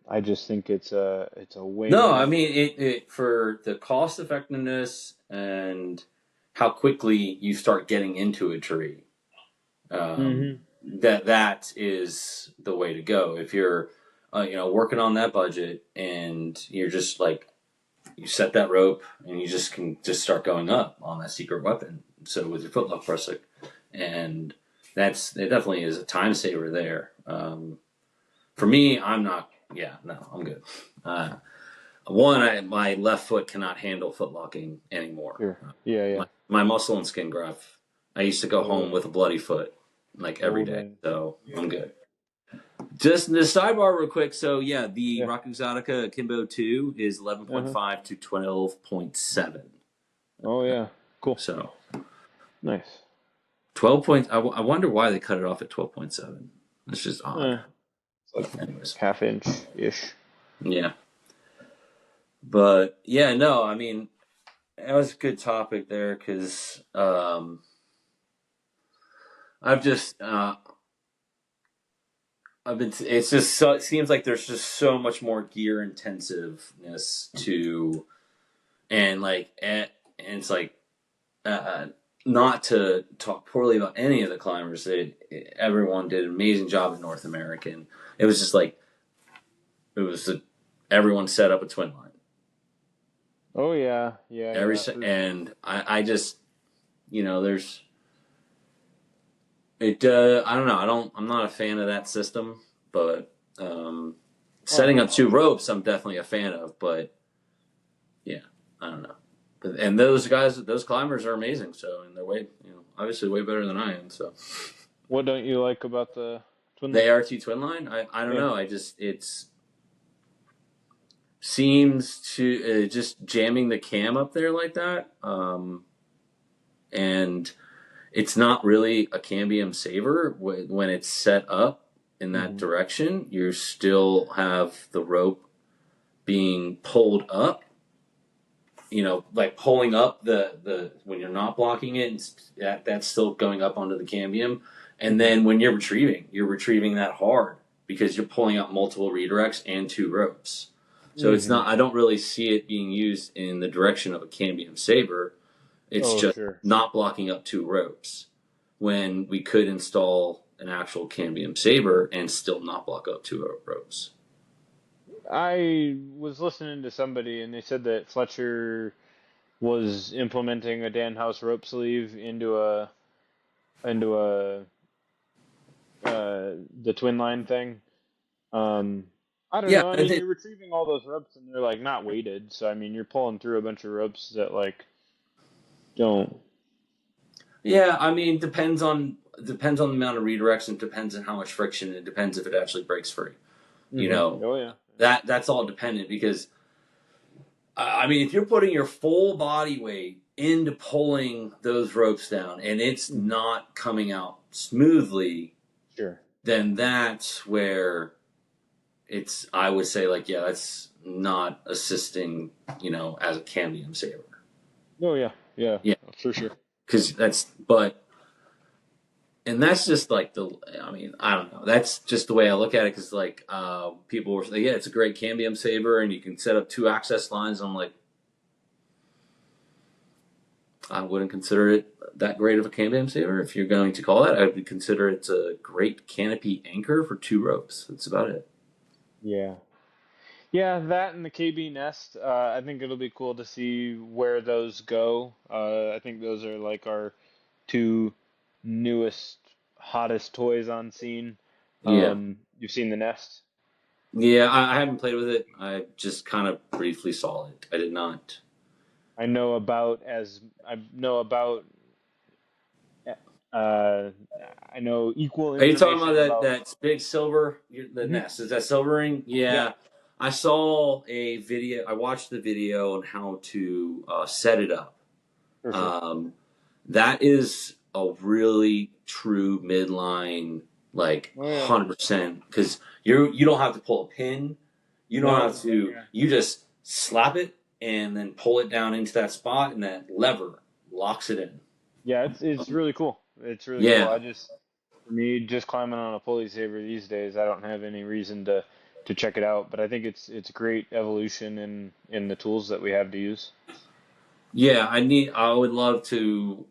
I just think it's a No, I win. mean it for the cost effectiveness and how quickly you start getting into a tree. Hmm. That is the way to go. If you're working on that budget and you're just like you set that rope and you just can just start going up on that secret weapon. So with your footlock pressic, and it definitely is a time saver there. For me, I'm not. Yeah, no, I'm good. My left foot cannot handle footlocking anymore. Sure. Yeah, yeah. My muscle and skin graft. I used to go home Oh, with a bloody foot like every oh, day, dang. so Yeah, I'm yeah, good. Just the sidebar real quick. So yeah, the yeah. Rock Exotica Akimbo 2 is Uh-huh. 11.5 to 12.7. Oh, yeah. Cool. So Nice. 12 points. I wonder why they cut it off at 12.7. It's just odd. Eh, it's like Anyways, half inch ish. yeah. But yeah, no, I mean, that was a good topic there because I've just I've been. It's just so. It seems like there's just so much more gear intensiveness to, and it's like uh, not to talk poorly about any of the climbers. Everyone did an amazing job in North American. It was just like it was everyone set up a twin line. Oh, yeah. Yeah, yeah, for sure. And I just there's it. I don't know. I'm not a fan of that system, but setting Well, up two ropes, I'm definitely a fan of. But yeah, I don't know. And those guys, those climbers are amazing. So, and they're obviously way better than I am. So, what don't you like about the twin line? the ART twin line, I don't Yeah. know. It's seems to just jamming the cam up there like that. And it's not really a cambium saver when it's set up in that Hmm. direction. You still have the rope being pulled up, like pulling up the when you're not blocking it, that's still going up onto the cambium. And then when you're retrieving that hard because you're pulling up multiple redirects and two ropes. So it's Hmm. not. I don't really see it being used in the direction of a cambium saber. It's Oh, just sure. not blocking up two ropes when we could install an actual cambium saber and still not block up two ropes. I was listening to somebody and they said that Fletcher was implementing a Dan House rope sleeve into a the twin line thing. Um, I don't Yeah, know. I I mean, think. you're retrieving all those ropes and they're like not weighted, so I mean, you're pulling through a bunch of ropes that like don't. Yeah, I mean, depends on the amount of redirection. Depends on how much friction. It depends if it actually breaks free. You Hmm. know Oh yeah. that's all dependent because I mean, if you're putting your full body weight into pulling those ropes down and it's not coming out smoothly, Sure. then that's where I would say, like, yeah, that's not assisting, as a cambium saver. Oh yeah, yeah, Yeah. for sure. Because and that's just like I mean, I don't know. That's just the way I look at it. Because like people were saying, yeah, it's a great cambium saver, and you can set up 2 access lines. I'm like, I wouldn't consider it that great of a cambium saver. If you're going to call that, I would consider it a great canopy anchor for 2 ropes. That's about it. Yeah. Yeah, that and the KB Nest. I think it'll be cool to see where those go. I think those are like our two newest, hottest toys on scene. Yeah. You've seen the Nest? Yeah, I haven't played with it. I just kind of briefly saw it. I did not. I know about uh, I know equal Are you talking information about that about. that big silver, the Mhm. nest? Is that silver ring? Yeah, Yeah, I saw a video. I watched the video on how to set it up. for sure. Um, that is a really true midline, like Oh yeah. 100%. Because you don't have to pull a pin. You don't have No. to. Yeah. You just slap it and then pull it down into that spot, and that lever locks it in. Yeah, it's really cool. It's really cool. Yeah, For me, just climbing on a pulley saver these days, I don't have any reason to check it out. But I think it's a great evolution in the tools that we have to use. yeah. I would love to.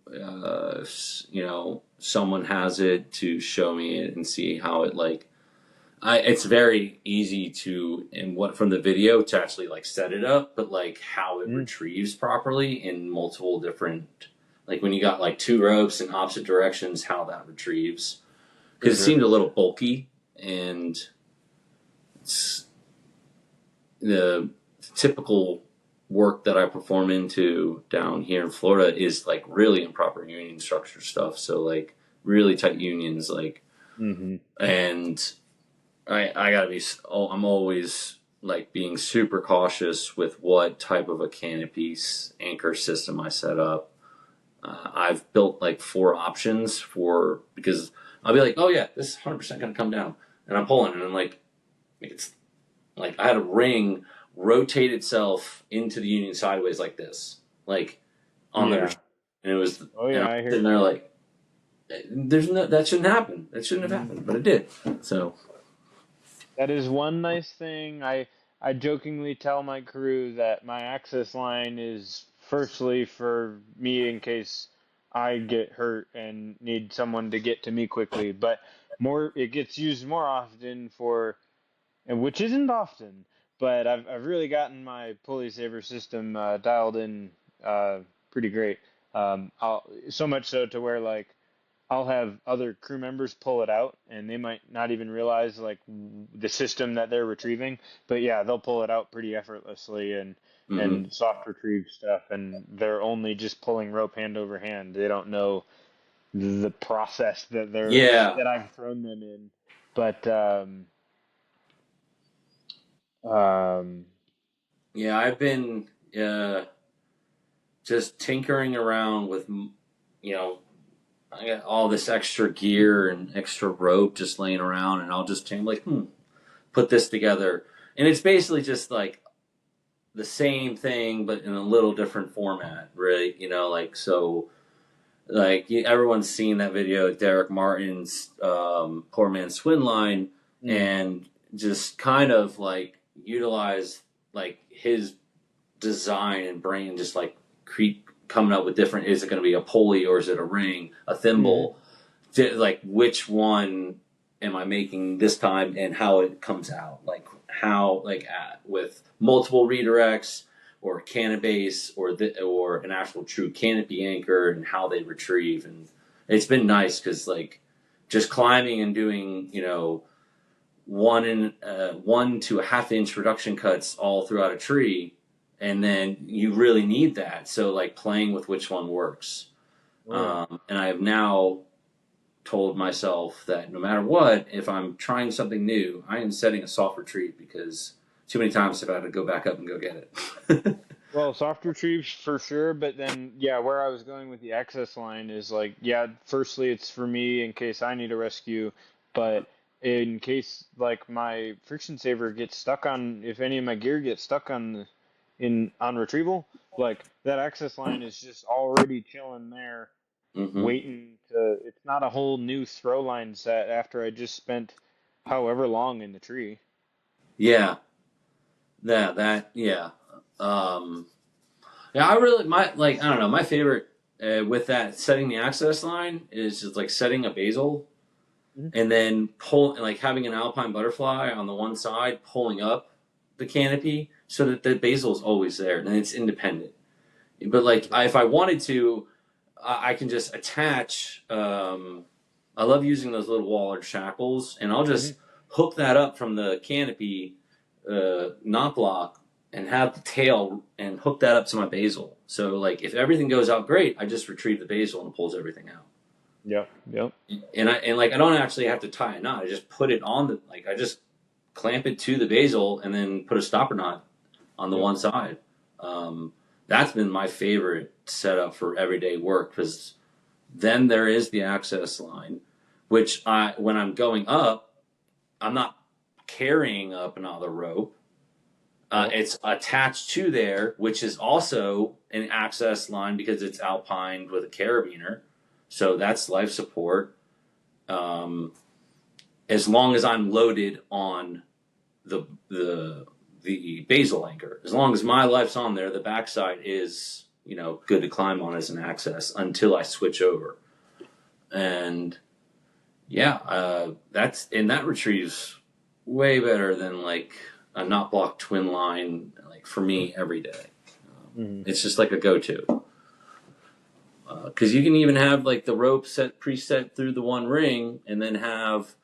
Someone has it to show me it and see how it like. It's very easy to, and what from the video to actually like set it up, but like how it Mm, retrieves properly in multiple different, like when you got like 2 ropes in opposite directions, how that retrieves. for Because it sure. seemed a little bulky, and it's the typical work that I perform into down here in Florida is like really improper union structure stuff. So like really tight unions, like, Hmm. and I gotta be. Oh, I'm always like being super cautious with what type of a canopy anchor system I set up. I've built like 4 options because I'll be like, oh yeah, this is 100% gonna come down, and I'm pulling, and I'm like, it's like I had a ring rotate itself into the union sideways like this, like on the, Yeah. and it was, Oh and yeah, I'm I hear sitting there like, there's no that shouldn't happen. That shouldn't have happened, but it did. So that is one nice thing. I jokingly tell my crew that my access line is firstly for me in case I get hurt and need someone to get to me quickly, but more it gets used more often for and which isn't often, but I've really gotten my pulley saver system dialed in pretty great. So much so to where like I'll have other crew members pull it out, and they might not even realize like the system that they're retrieving. But yeah, they'll pull it out pretty effortlessly mhm. and soft retrieve stuff, and they're only just pulling rope hand over hand. They don't know the process Yeah, that I've thrown them in. But um, yeah. I've been just tinkering around with, I got all this extra gear and extra rope just laying around, and I'll just like, put this together, and it's basically just like the same thing but in a little different format, really. Like so, like everyone's seen that video of Derek Martin's Poor Man's Swim Line, mm, and just kind of like utilize like his design and brain, just like coming up with different. Is it going to be a pulley or is it a ring, a mhm, thimble? Like which one am I making this time, and how it comes out? Like how with multiple redirects or canabase or an actual true canopy anchor, and how they retrieve. And it's been nice because like just climbing and doing 1 to 1/2 inch reduction cuts all throughout a tree, and then you really need that. So like playing with which one works. oh yeah. And I have now told myself that no matter what, if I'm trying something new, I am setting a soft retreat, because too many times I've had to go back up and go get it. Well, soft retrieves for sure, but then yeah, where I was going with the access line is like, yeah, firstly it's for me in case I need a rescue, but in case like my friction saver gets stuck on, if any of my gear gets stuck on retrieval, like that access line is just already chilling there, Hmm. waiting to. It's not a whole new throw line set after I just spent however long in the tree. Yeah, yeah. Um, yeah, I really my like I don't know. My favorite with that setting the access line is just like setting a basil Mhm. and then pull like having an alpine butterfly on the one side pulling up the canopy so that the basil is always there and it's independent. But like Yeah. if I wanted to, I can just attach. I love using those little Wallard shackles, and I'll Hmm. just hook that up from the canopy knot block and have the tail and hook that up to my basil. So like if everything goes out great, I just retrieve the basil and it pulls everything out. Yep. Yep. And like I don't actually have to tie a knot. I just put it on the like I just clamp it to the basil and then put a stopper knot on the Yep. one side. Um, that's been my favorite setup for everyday work because then there is the access line, which I when I'm going up, I'm not carrying up another rope. Nope. It's attached to there, which is also an access line because it's alpined with a carabiner. So that's life support. Um, as long as I'm loaded on the basal anchor. As long as my life's on there, the backside is good to climb on as an access until I switch over. And yeah, that retrieves way better than like a knot block twin line. Like for me, every day, Hmm. it's just like a go-to. Because you can even have like the rope set preset through the one ring, and then have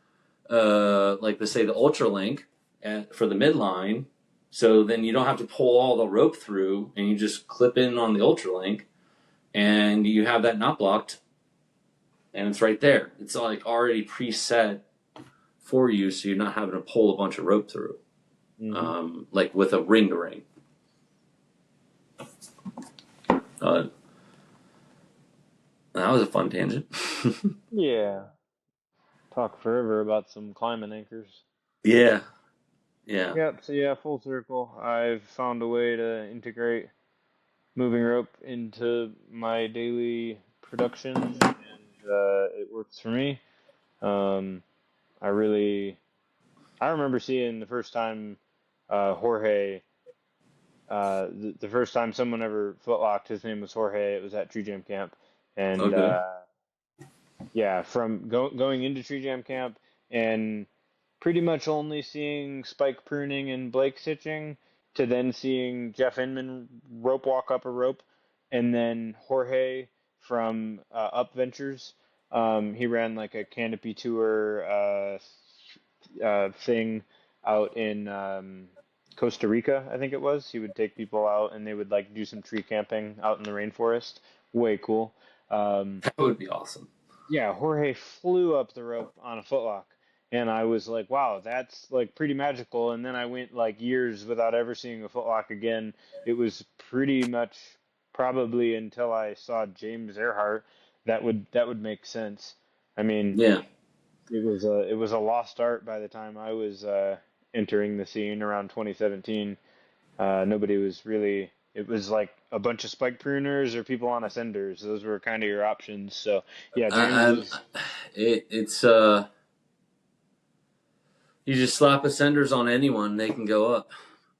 like let's say the Ultra Link for the midline. So then you don't have to pull all the rope through, and you just clip in on the Ultra Link, and you have that knot blocked, and it's right there. It's like already preset for you, so you're not having to pull a bunch of rope through, Hmm. like with a ring to ring. Uh, that was a fun tangent. Yeah. Talk forever about some climbing anchors. Yeah, yeah. Yep. So yeah, full circle. I've found a way to integrate moving rope into my daily production, and it works for me. Um, I really, I remember seeing the first time Jorge, the first time someone ever footlocked. His name was Jorge. It was at Tree Jam Camp, and Okay. yeah, from going into Tree Jam Camp and pretty much only seeing spike pruning and Blake stitching to then seeing Jeff Inman rope walk up a rope, and then Jorge from Up Ventures. He ran like a canopy tour thing out in Costa Rica, I think it was. He would take people out and they would like do some tree camping out in the rainforest. Way cool. Um, That would be awesome. yeah, Jorge flew up the rope on a footlock. And I was like, wow, that's like pretty magical. And then I went like years without ever seeing a footlock again. It was pretty much probably until I saw James Earhart that would make sense. I mean, Yeah. it was a lost art by the time I was entering the scene around 2017. Nobody was really. It was like a bunch of spike pruners or people on ascenders. Those were kind of your options. So yeah, James I, is. it's you just slap ascenders on anyone, they can go up.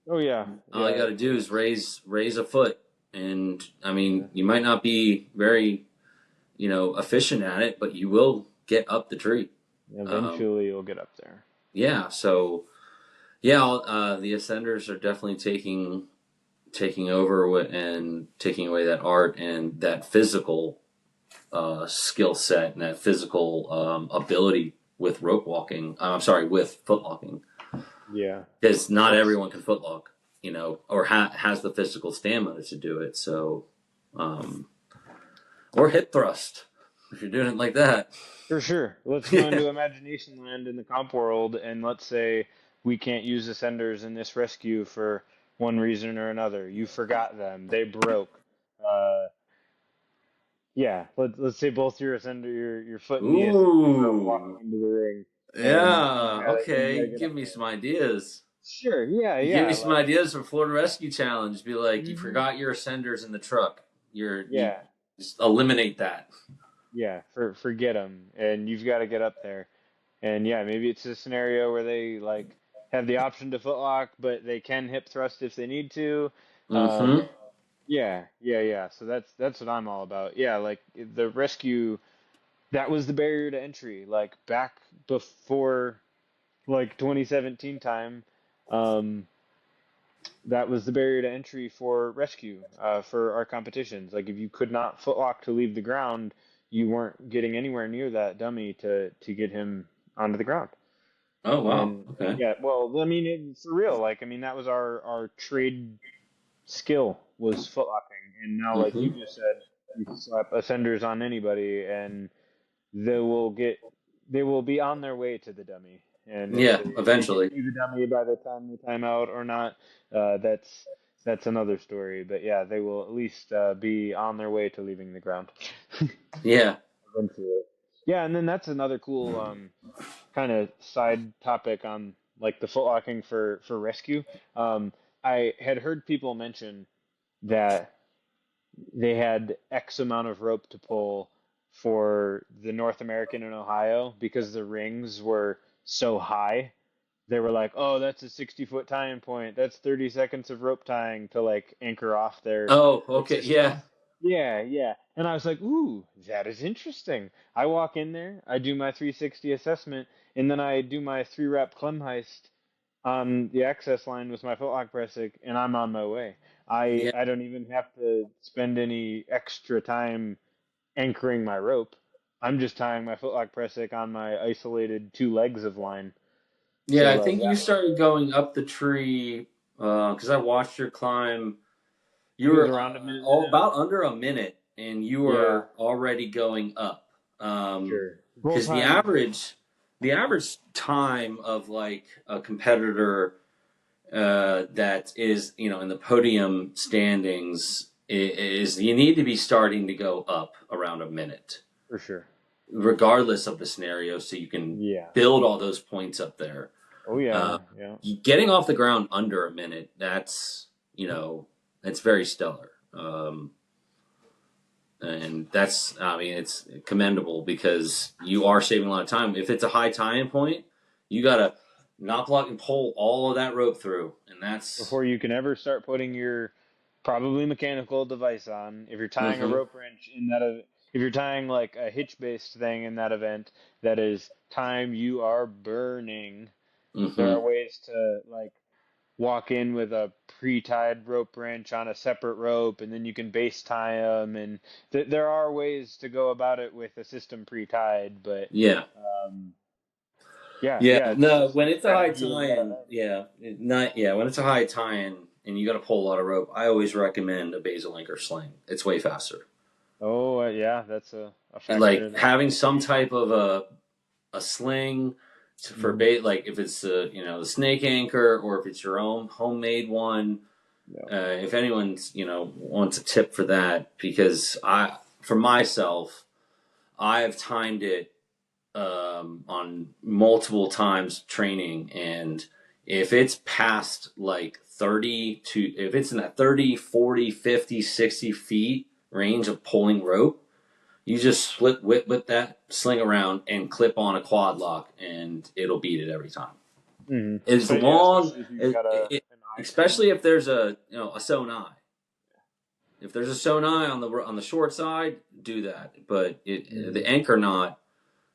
Oh yeah, All I yeah, got to do is raise a foot, and I yeah. mean, you might not be very efficient at it, but you will get up the tree. Um, Eventually, you'll get up there. yeah, so yeah, the ascenders are definitely taking over and taking away that art and that physical skill set and that physical ability with rope walking. I'm sorry, with foot walking, Yeah, because not that's everyone can footlock, or has the physical stamina to do it. So, um, or hip thrust if you're doing it like that. for sure. Let's go Yeah. into imagination land in the comp world, and let's say we can't use ascenders in this rescue for one reason or another. You forgot them. They broke. Uh, yeah, let's say both your ascender, your foot and the ascender's rope Ooh. walking into the ring, and Yeah. you gotta Okay. get Give up me some there. ideas. Sure, yeah, You give me yeah, some like, ideas for Florida Rescue Challenge. Be like, you hmm forgot your ascenders in the truck. You yeah, just eliminate that. yeah, forget them, and you've got to get up there. And yeah, maybe it's a scenario where they like have the option to footlock, but they can hip thrust if they need to. Um, Mm-hmm. yeah. So that's what I'm all about. Yeah, like the rescue, that was the barrier to entry. Like back before like 2017 time, um, that was the barrier to entry for rescue for our competitions. Like if you could not footlock to leave the ground, you weren't getting anywhere near that dummy to get him onto the ground. Oh wow. And Okay. yeah, well, I mean, for real. Like, I mean, that was our trade skill was footlocking, and now, like you Mm-hmm. just said, you slap ascenders on anybody, and they will get they will be on their way to the dummy. And Yeah. if they get Eventually. to the dummy by the time they time out or not, that's another story. But yeah, they will at least be on their way to leaving the ground Yeah. eventually. Yeah, and then that's another cool kind of side topic on like the footlocking for rescue. Um, I had heard people mention that they had X amount of rope to pull for the North American in Ohio because the rings were so high. They were like, "Oh, that's a 60-foot tying point. That's 30 seconds of rope tying to like anchor off Oh. their Okay. Yeah. system." Yeah. And I was like, "Ooh, that is interesting." I walk in there, I do my 360 assessment, and then I do my 3 rep climb heist on the access line with my footlock pressing, and I'm on my way. Yeah. I don't even have to spend any extra time anchoring my rope. I'm just tying my footlock pressing on my isolated 2 legs of line. Yeah. So I think you that started going up the tree because I watched your climb. You it was were around a minute and a all half. about under a minute, and you Yeah, were already going up. sure. Goal Because time. the average time of like a competitor that is in the podium standings is you need to be starting to go up around a minute, For sure. regardless of the scenario, so you can Yeah. build all those points up there. Oh Uh, yeah. Getting off the ground under a minute, that's very stellar. And that's, I mean, it's commendable because you are saving a lot of time. If it's a high tie-in point, you gotta knock, lock, and pull all of that rope through, and that's Before you can ever start putting your probably mechanical device on, if you're tying a mm-hmm, rope wrench in that, if you're tying like a hitch based thing in that event, that is time you are burning. There mm-hmm, are ways to like walk in with a pre-tied rope wrench on a separate rope, and then you can base tie them, and there are ways to go about it with a system pre-tied. But yeah, um, yeah, yeah. it's No, just when it's a high strategy in that tie-in, event. yeah, not yeah. When it's a high tie-in and you got to pull a lot of rope, I always recommend a basal anchor sling. It's way faster. Oh, yeah, that's a And factor like that having I some forget about. type of a sling for Hmm. bait, like if it's the snake anchor or if it's your own homemade one. Yeah. If anyone's wants a tip for that, because for myself, I have timed it on multiple times training, and if it's past like 30 to if it's in that 30, 40, 50, 60 feet range of pulling rope, you just whip that sling around and clip on a quad lock, and it'll beat it every time. Hmm. As Yeah, long, especially if you've got an Iceman. especially if there's a sewn eye. If there's a sewn eye on the short side, do that. But the Hmm. anchor knot,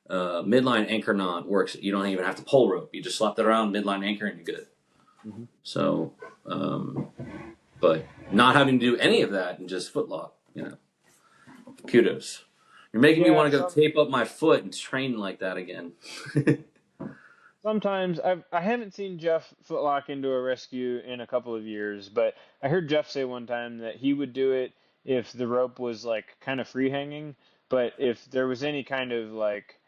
midline anchor knot works. You don't even have to pull rope. You just slap that around midline anchor and you're good. Hmm. So, but not having to do any of that and just footlock, kudos. You're making me Yeah, want to go tape up my foot and train like that again. sometimes I haven't seen Jeff footlock into a rescue in a couple of years, but I heard Jeff say one time that he would do it if the rope was like kind of free hanging, but if there was any kind of like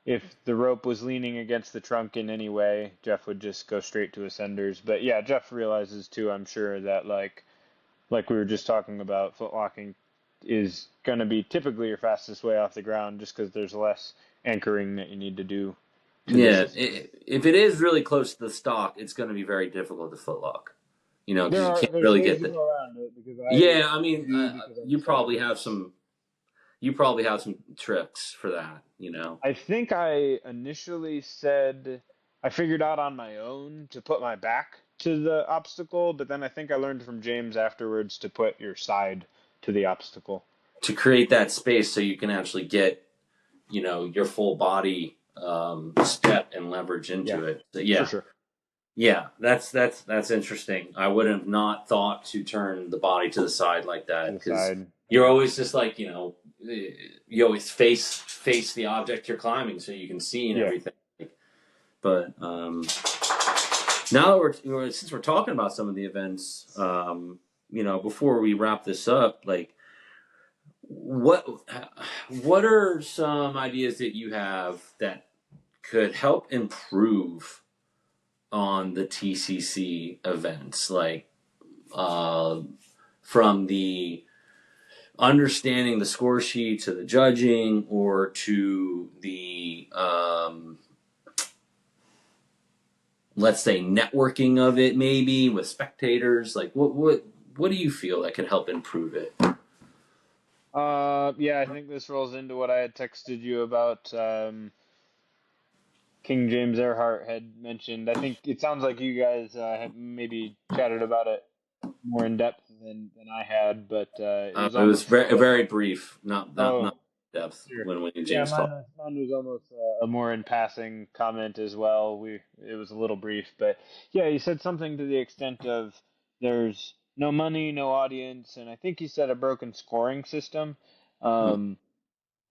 if the rope was leaning against the trunk in any way, Jeff would just go straight to ascenders. But yeah, Jeff realizes too, I'm sure, that like we were just talking about, footlocking is going to be typically your fastest way off the ground just because there's less anchoring that you need to do to the Yeah, system. if it is really close to the stock, it's going to be very difficult to footlock. Because you can't There's really ways get to the. go around it because Yeah, I I mean, do because I'm you probably have sideways. some. You probably have some tricks for that. You know. I think I initially said I figured out on my own to put my back to the obstacle, but then I think I learned from James afterwards to put your side to the obstacle. To create that space so you can actually get your full body step and leverage Yeah, into it. So, for yeah, sure. yeah, that's interesting. I would have not thought to turn the body to the side like To that the because side. you're always just like you always face the object you're climbing so you can see and Yeah. everything. But now that since we're talking about some of the events, before we wrap this up, like what what are some ideas that you have that could help improve on the TCC events, like uh, from the understanding the score sheet to the judging or to the let's say networking of it maybe with spectators, like what do you feel that could help improve it? Yeah, I think this rolls into what I had texted you about. King James Earhart had mentioned. I think it sounds like you guys have maybe chatted about it more in depth than I had, but it was It was almost very brief, not oh, depth sure. when Yeah, James talked. mine was almost a more in passing comment as well. It was a little brief, but yeah, he said something to the extent of there's no money, no audience, and I think he said a broken scoring system. Um,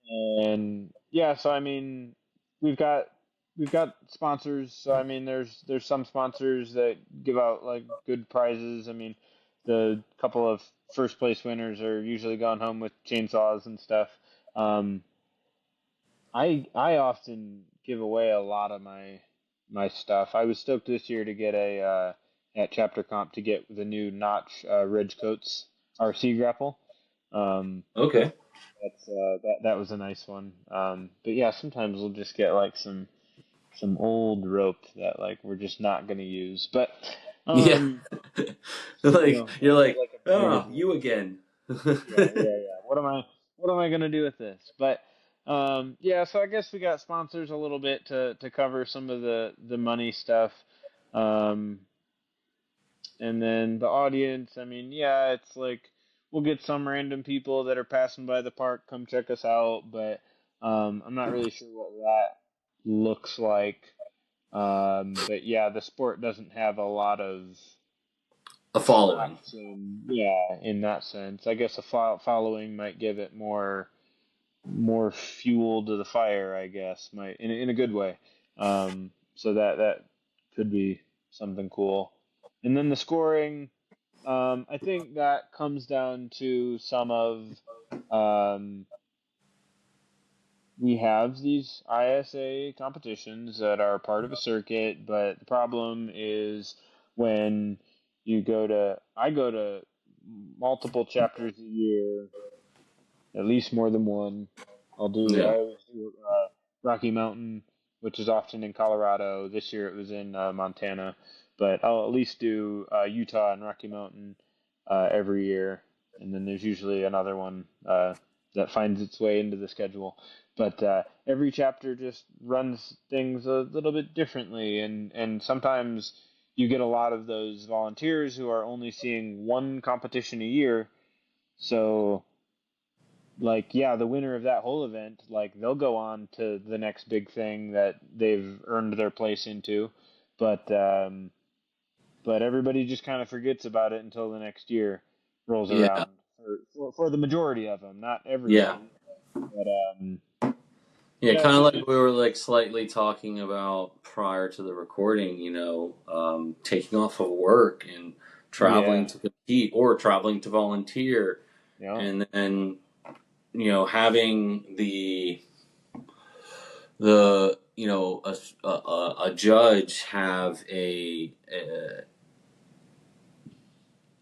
and yeah, so I mean, we've got we've got sponsors. So I mean, there's some sponsors that give out like good prizes. I mean, the couple of first place winners are usually gone home with chainsaws and stuff. Um, I often give away a lot of my stuff. I was stoked this year to get a at Chapter Comp to get the new Notch Ridge Coats RC grapple. Um, Okay. that was a nice one. But yeah, sometimes we'll just get like some old rope that like we're just not gonna use. But Yeah. um, Like you're like, like a big oh, you adventure. again. Yeah. What am I gonna do with this? But yeah, so I guess we got sponsors a little bit to cover some of the money stuff. Um, and then the audience, I mean, yeah, it's like we'll get some random people that are passing by the park come check us out, but I'm not really sure what that looks like. But yeah, the sport doesn't have a lot of A following. traction, yeah, in that sense. I guess a following might give it more fuel to the fire, I guess, might in a good way. So that could be something cool. And then the scoring, I think that comes down to some of um, we have these ISA competitions that are part of a circuit, but the problem is when I go to multiple chapters a year, at least more than one. I Yeah. always do Rocky Mountain, which is often in Colorado. This year it was in Montana, but I'll at least do Utah and Rocky Mountain every year, and then there's usually another one that finds its way into the schedule. But every chapter just runs things a little bit differently, and sometimes you get a lot of those volunteers who are only seeing one competition a year, so like yeah, the winner of that whole event, like they'll go on to the next big thing that they've earned their place into, but everybody just kind of forgets about it until the next year rolls Yeah. around for the majority of them, not Yeah. everybody, but Yeah, yeah, kind it's of just like we were interesting. like slightly talking about prior to the recording, taking off of work and traveling Yeah, to compete or traveling to volunteer yeah, and then, having the a judge have an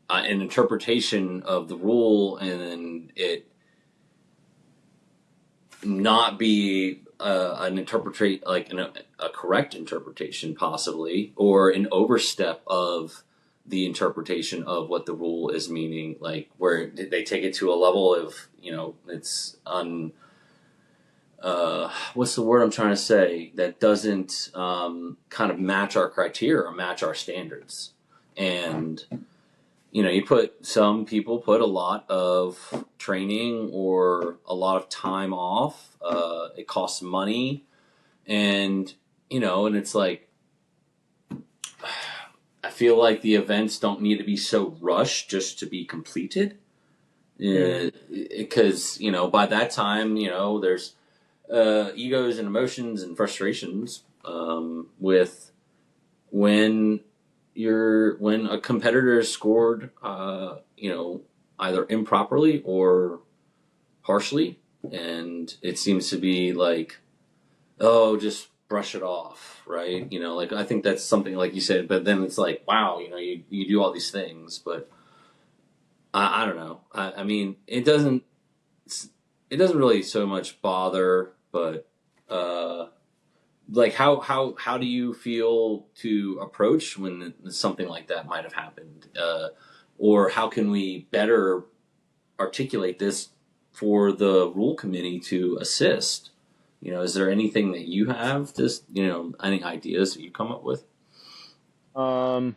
interpretation of the rule, and then it not be an interpret like a correct interpretation possibly, or an overstep of the interpretation of what the rule is meaning, like where they take it to a level of it's what's the word I'm trying to say, that doesn't kind of match our criteria or match our standards. And some people put a lot of training or a lot of time off. It costs money, and and it's like I feel like the events don't need to be so rushed just to be completed. Because by that time there's egos and emotions and frustrations with when when a competitor is scored, either improperly or harshly, and it seems to be like, oh, just brush it off, right? Like I think that's something like you said, but then it's like, wow, you do all these things, but I don't know. I mean, it doesn't really so much bother, but like how do you feel to approach when something like that might have happened, or how can we better articulate this for the rule committee to assist? Is there anything that you have, just any ideas that you come up with? Um,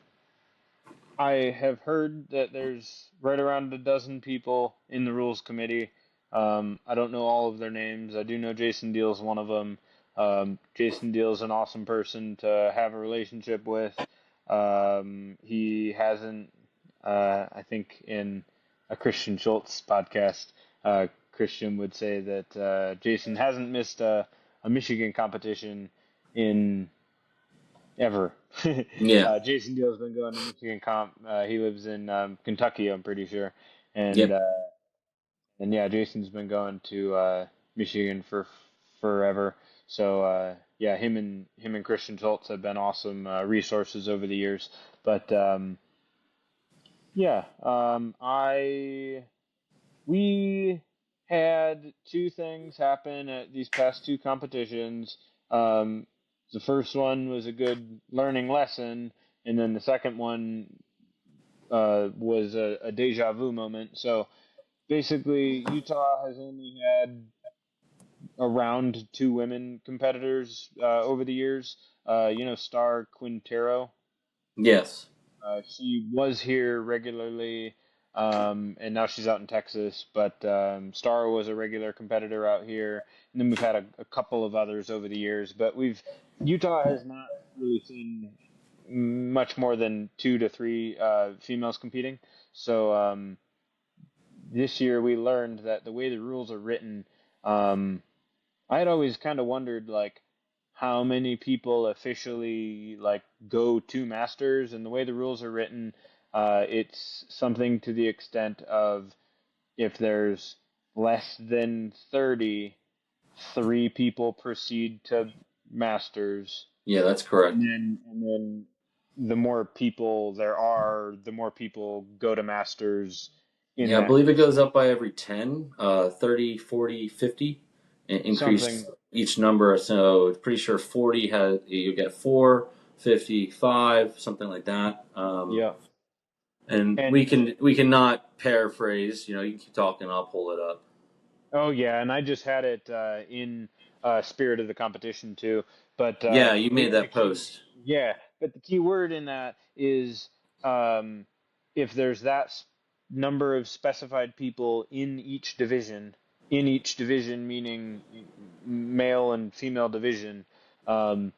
I have heard that there's right around a dozen people in the rules committee. I don't know all of their names. I do know Jason Deal's one of them. Jason Deal's an awesome person to have a relationship with. He hasn't, I think, in a Christian Schultz podcast, Christian would say that Jason hasn't missed a Michigan competition in ever. Yeah. Jason Deal's been going to Michigan comp. He lives in Kentucky, I'm pretty sure, and Yep. uh, and yeah, Jason's been going to Michigan for forever. So yeah, him and Christian Schultz have been awesome resources over the years. But yeah, I we had two things happen at these past two competitions. Um, the first one was a good learning lesson, and then the second one was a deja vu moment. So basically, Utah has only had around two women competitors over the years. Star Quintero. Yes. She was here regularly, and now she's out in Texas. But Star was a regular competitor out here, and then we've had a couple of others over the years. But Utah has not really seen much more than two to three females competing. So this year we learned that the way the rules are written, um, I had always kind of wondered like how many people officially like go to masters, and the way the rules are written, it's something to the extent of if there's less than 30, three people proceed to masters, Yeah, that's and correct. then the more people there are, the more people go to masters in Yeah, I that believe it goes up by every 10, 30, 40, 50, and increase something. each number. So pretty sure 40 has, you get 4, 55, something like that. Yeah. And And we can not paraphrase, you can keep talking, I'll pull it up. oh yeah, and I just had it in spirit of the competition too. But Yeah, you made the that key, post. yeah. But the key word in that is um, if there's that number of specified people in each division meaning male and female division. Um,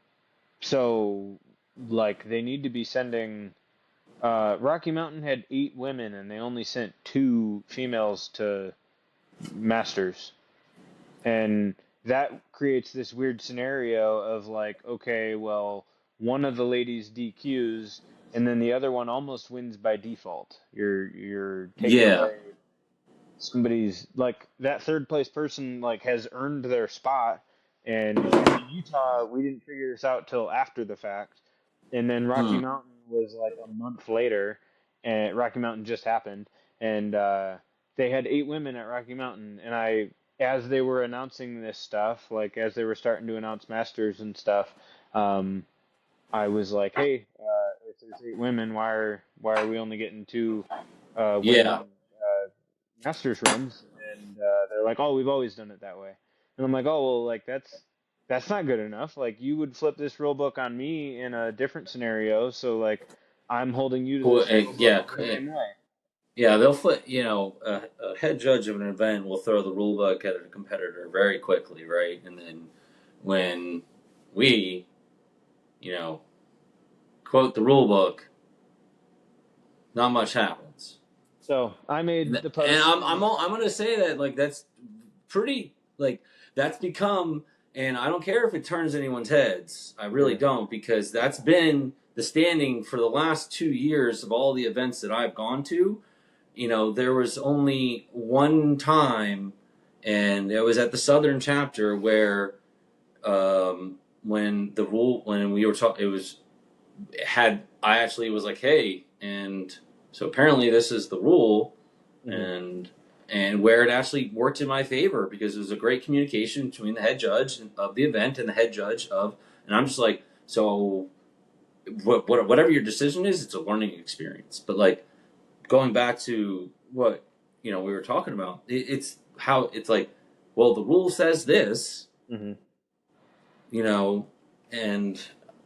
so like they need to be sending. Rocky Mountain had 8 women, and they only sent 2 females to masters. And that creates this weird scenario of like, okay, well, one of the ladies DQs, and then the other one almost wins by default. You're taking Yeah. away somebody's like that third place person like has earned their spot, And in Utah, we didn't figure this out till after the fact. And then Rocky Hmm. Mountain was like a month later, and Rocky Mountain just happened, and they had 8 women at Rocky Mountain. And as they were announcing this stuff, like as they were starting to announce masters and stuff, um, I was like, hey, if there's 8 women, why are we only getting 2 Yeah. women masters runs? And they're like, oh, we've always done it that way. And I'm like, oh, well, like that's not good enough. Like you would flip this rule book on me in a different scenario, so like I'm holding you to Cool. this rule book Yeah. the same way. Yeah. They'll flip. A head judge of an event will throw the rule book at a competitor very quickly, right? And then when we, you know, quote the rule book, not much happens. So I made the post And saying, I'm gonna say that like that's pretty like that's become, and I don't care if it turns anyone's heads. I really sure. don't, because that's been the standing for the last 2 years of all the events that I've gone to. There was only one time, and it was at the Southern chapter where when we were talking, I actually was like, hey, and so apparently this is the rule, Hmm. and where it actually worked in my favor, because it was a great communication between the head judge of the event and the head judge of, and I'm just like, so whatever your decision is, it's a learning experience. But like going back to what we were talking about, it's how it's like, well, the rule says this, Hmm. you know, and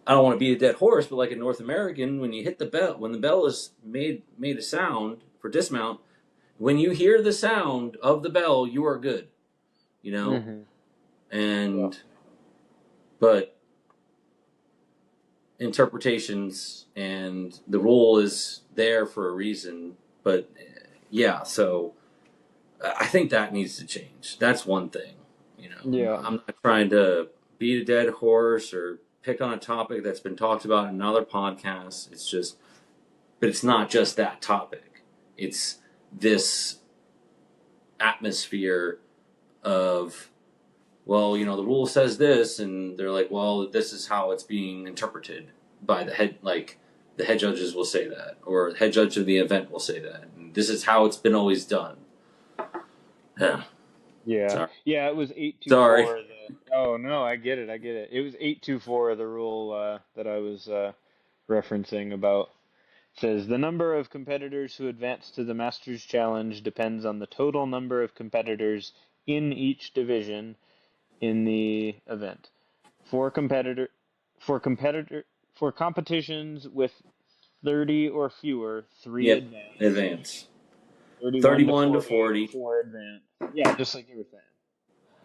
I don't want to beat a dead horse, but like in North American, when you hit the bell, when the bell is made a sound for dismount, when you hear the sound of the bell, you are good, you know, Hmm. Yeah. and but interpretations and the rule is there for a reason, but yeah, so I think that needs to change. That's one thing, Yeah. I'm not trying to beat a dead horse or pick on a topic that's been talked about in another podcast. It's just, but it's not just that topic. It's this atmosphere of, well, the rule says this, and they're like, well, this is how it's being interpreted by the head, like the head judges will say that, or the head judge of the event will say that, and this is how it's been always done. Yeah, Yeah. sorry, Yeah, it was sorry. 824 Oh, no, I get it. I get it. It was 824 the rule that I was referencing about. Says the number of competitors who advance to the Masters Challenge depends on the total number of competitors in each division in the event. For competitor for competitor for competitions with 30 or fewer, 3 Yep, advance. advance. 31 to 31 to 40, 40. 4 advance. Yeah, just like you were saying.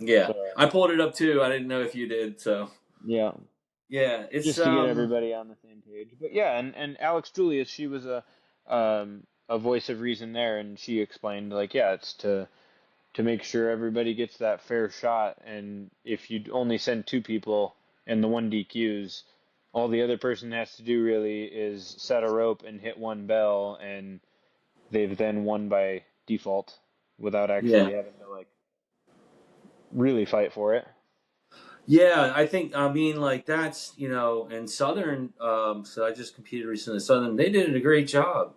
Yeah, So, I pulled it up too. I didn't know if you did. So yeah, yeah, it's just to get everybody on the same page. But yeah, and Alex Julius, she was a voice of reason there, and she explained like, yeah, it's to make sure everybody gets that fair shot, and if you only send 2 people and the one DQs, all the other person has to do really is set a rope and hit one bell, and they've then won by default without yeah. actually having to like really fight for it. Yeah, I mean, like that's and Southern. So I just competed recently. Southern, they did a great job.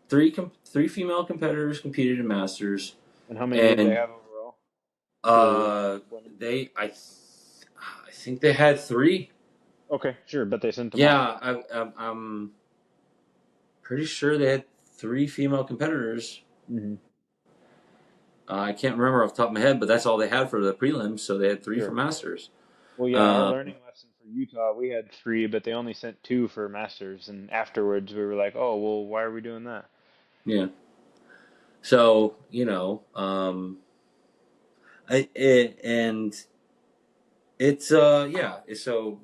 Three female competitors competed in Masters, And how many did they and have overall for uh, women? I think they had three. Okay, sure, but they sent them Yeah, all. I'm pretty sure they had three female competitors. Hmm. I can't remember off the top of my head, but that's all they had for the prelims. So they had three for Sure. Masters. Well, yeah, our Uh, learning lesson for Utah, we had 3, but they only sent 2 for Masters, and afterwards we were like, oh, well, why are we doing that? yeah. So and it's yeah. So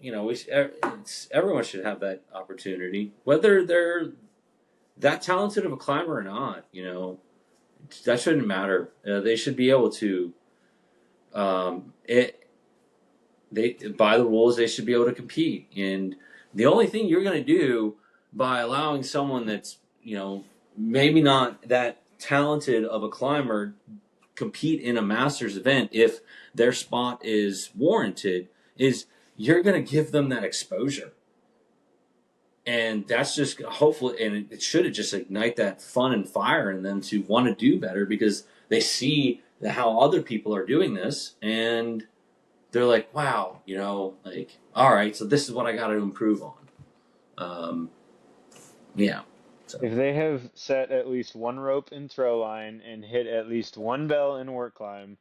everyone should have that opportunity, whether they're that talented of a climber or not. That shouldn't matter. They should be able to. It They by the rules, they should be able to compete. And the only thing you're going to do by allowing someone that's maybe not that talented of a climber compete in a Masters event if their spot is warranted is you're going to give them that exposure. And that's just hopefully, and it should just ignite that fun and fire in them to want to do better because they see how other people are doing this and they're like, wow, like, all right, so this is what I got to improve on. Yeah. So. If they have set at least one rope in throw line and hit at least one bell in work climb,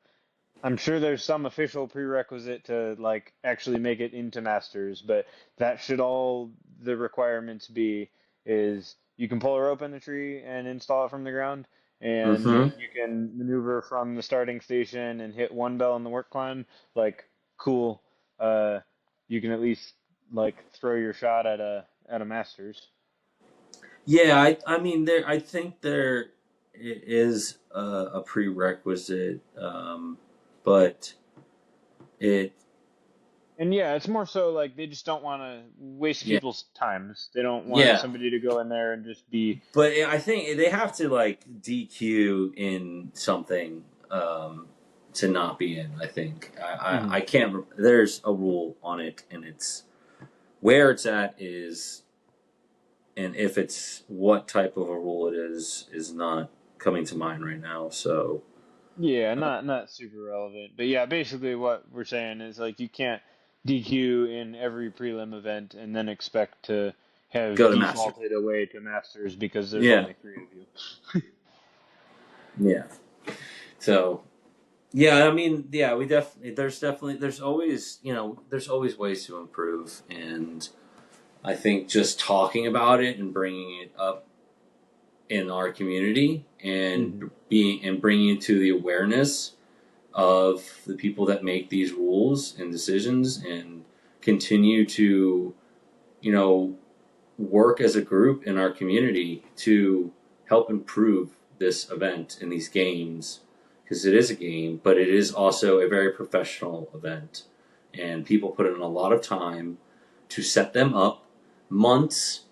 I'm sure there's some official prerequisite to like actually make it into Masters, but that should all the requirements be is you can pull a rope in the tree and install it from the ground, and Mm-hmm. you can maneuver from the starting station and hit one bell in the work climb. Like, cool. Uh, you can at least like throw your shot at a Masters. Yeah, I mean, I think there is a prerequisite, but it, And yeah, it's more so like they just don't want to waste yeah, people's times. They don't want yeah. somebody to go in there and just be. But I think they have to like DQ in something to not be in. I think Mhm. I can't. There's a rule on it, and it's where it's at is, and if it's what type of a rule it is not coming to mind right now. So Yeah, not super relevant, but yeah, basically what we're saying is like you can't DQ in every prelim event and then expect to have go to master. defaulted away to Masters because there's Yeah, only three of you. yeah. So yeah, I mean, yeah, we definitely there's always there's always ways to improve, and I think just talking about it and bringing it up in our community Hmm. and bringing it to the awareness of the people that make these rules and decisions and continue to you know work as a group in our community to help improve this event and these games because it is a game, but it is also a very professional event. And people put in a lot of time to set them up months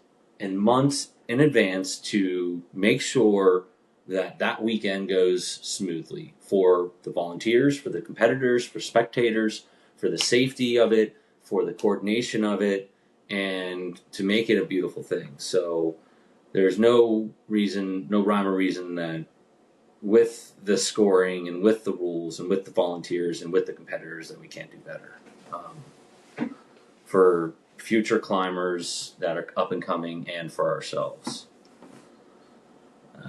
and months in advance to make sure that that weekend goes smoothly for the volunteers, for the competitors, for spectators, for the safety of it, for the coordination of it, and to make it a beautiful thing. So there's no reason, no rhyme or reason that with the scoring and with the rules and with the volunteers and with the competitors that we can't do better. For future climbers that are up and coming and for ourselves.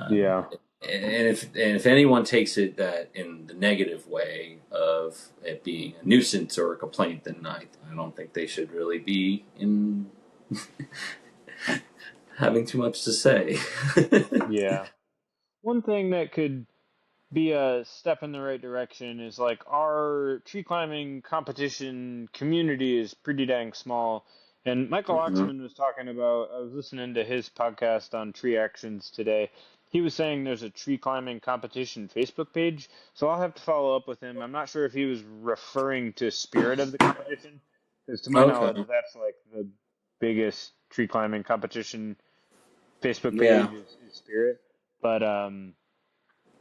Yeah. And if anyone takes it that in the negative way of it being a nuisance or a complaint, then I don't think they should really be in having too much to say. Yeah. One thing that could be a step in the right direction is like our tree climbing competition community is pretty dang small. And Michael Mhm. Oxman was talking about, I was listening to his podcast on tree actions today. He was saying there's a tree climbing competition Facebook page, so I'll have to follow up with him. I'm not sure if he was referring to spirit of the competition, because to my knowledge, Okay. that's like the biggest tree climbing competition Facebook Yeah. page is spirit. But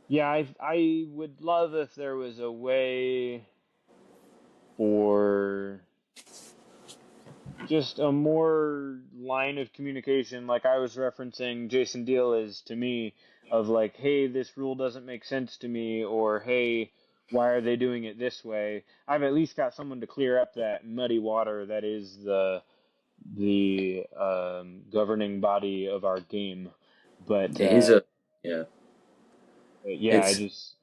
yeah, I would love if there was a way for just a more line of communication, like I was referencing Jason Deal is to me, of like, hey, this rule doesn't make sense to me, or hey, why are they doing it this way? I've at least got someone to clear up that muddy water that is the governing body of our game. But Yeah, he's a yeah. yeah, I It's just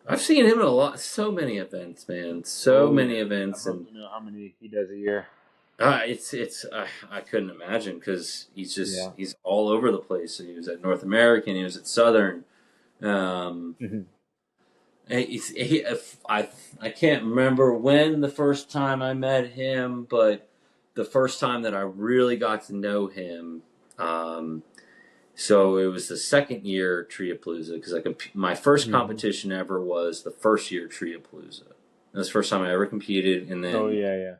I've seen him at so many events, man. So oh many yeah, I'd events, love and to know how many he does a year. it's I couldn't imagine because Yeah. he's all over the place. So he was at North American, he was at Southern. Um, Hmm. I can't remember when the first time I met him, but the first time that I really got to know him. So it was the second year Triapalooza because my first Hmm. competition ever was the first year Triapalooza. That's the first time I ever competed, Oh yeah, yeah.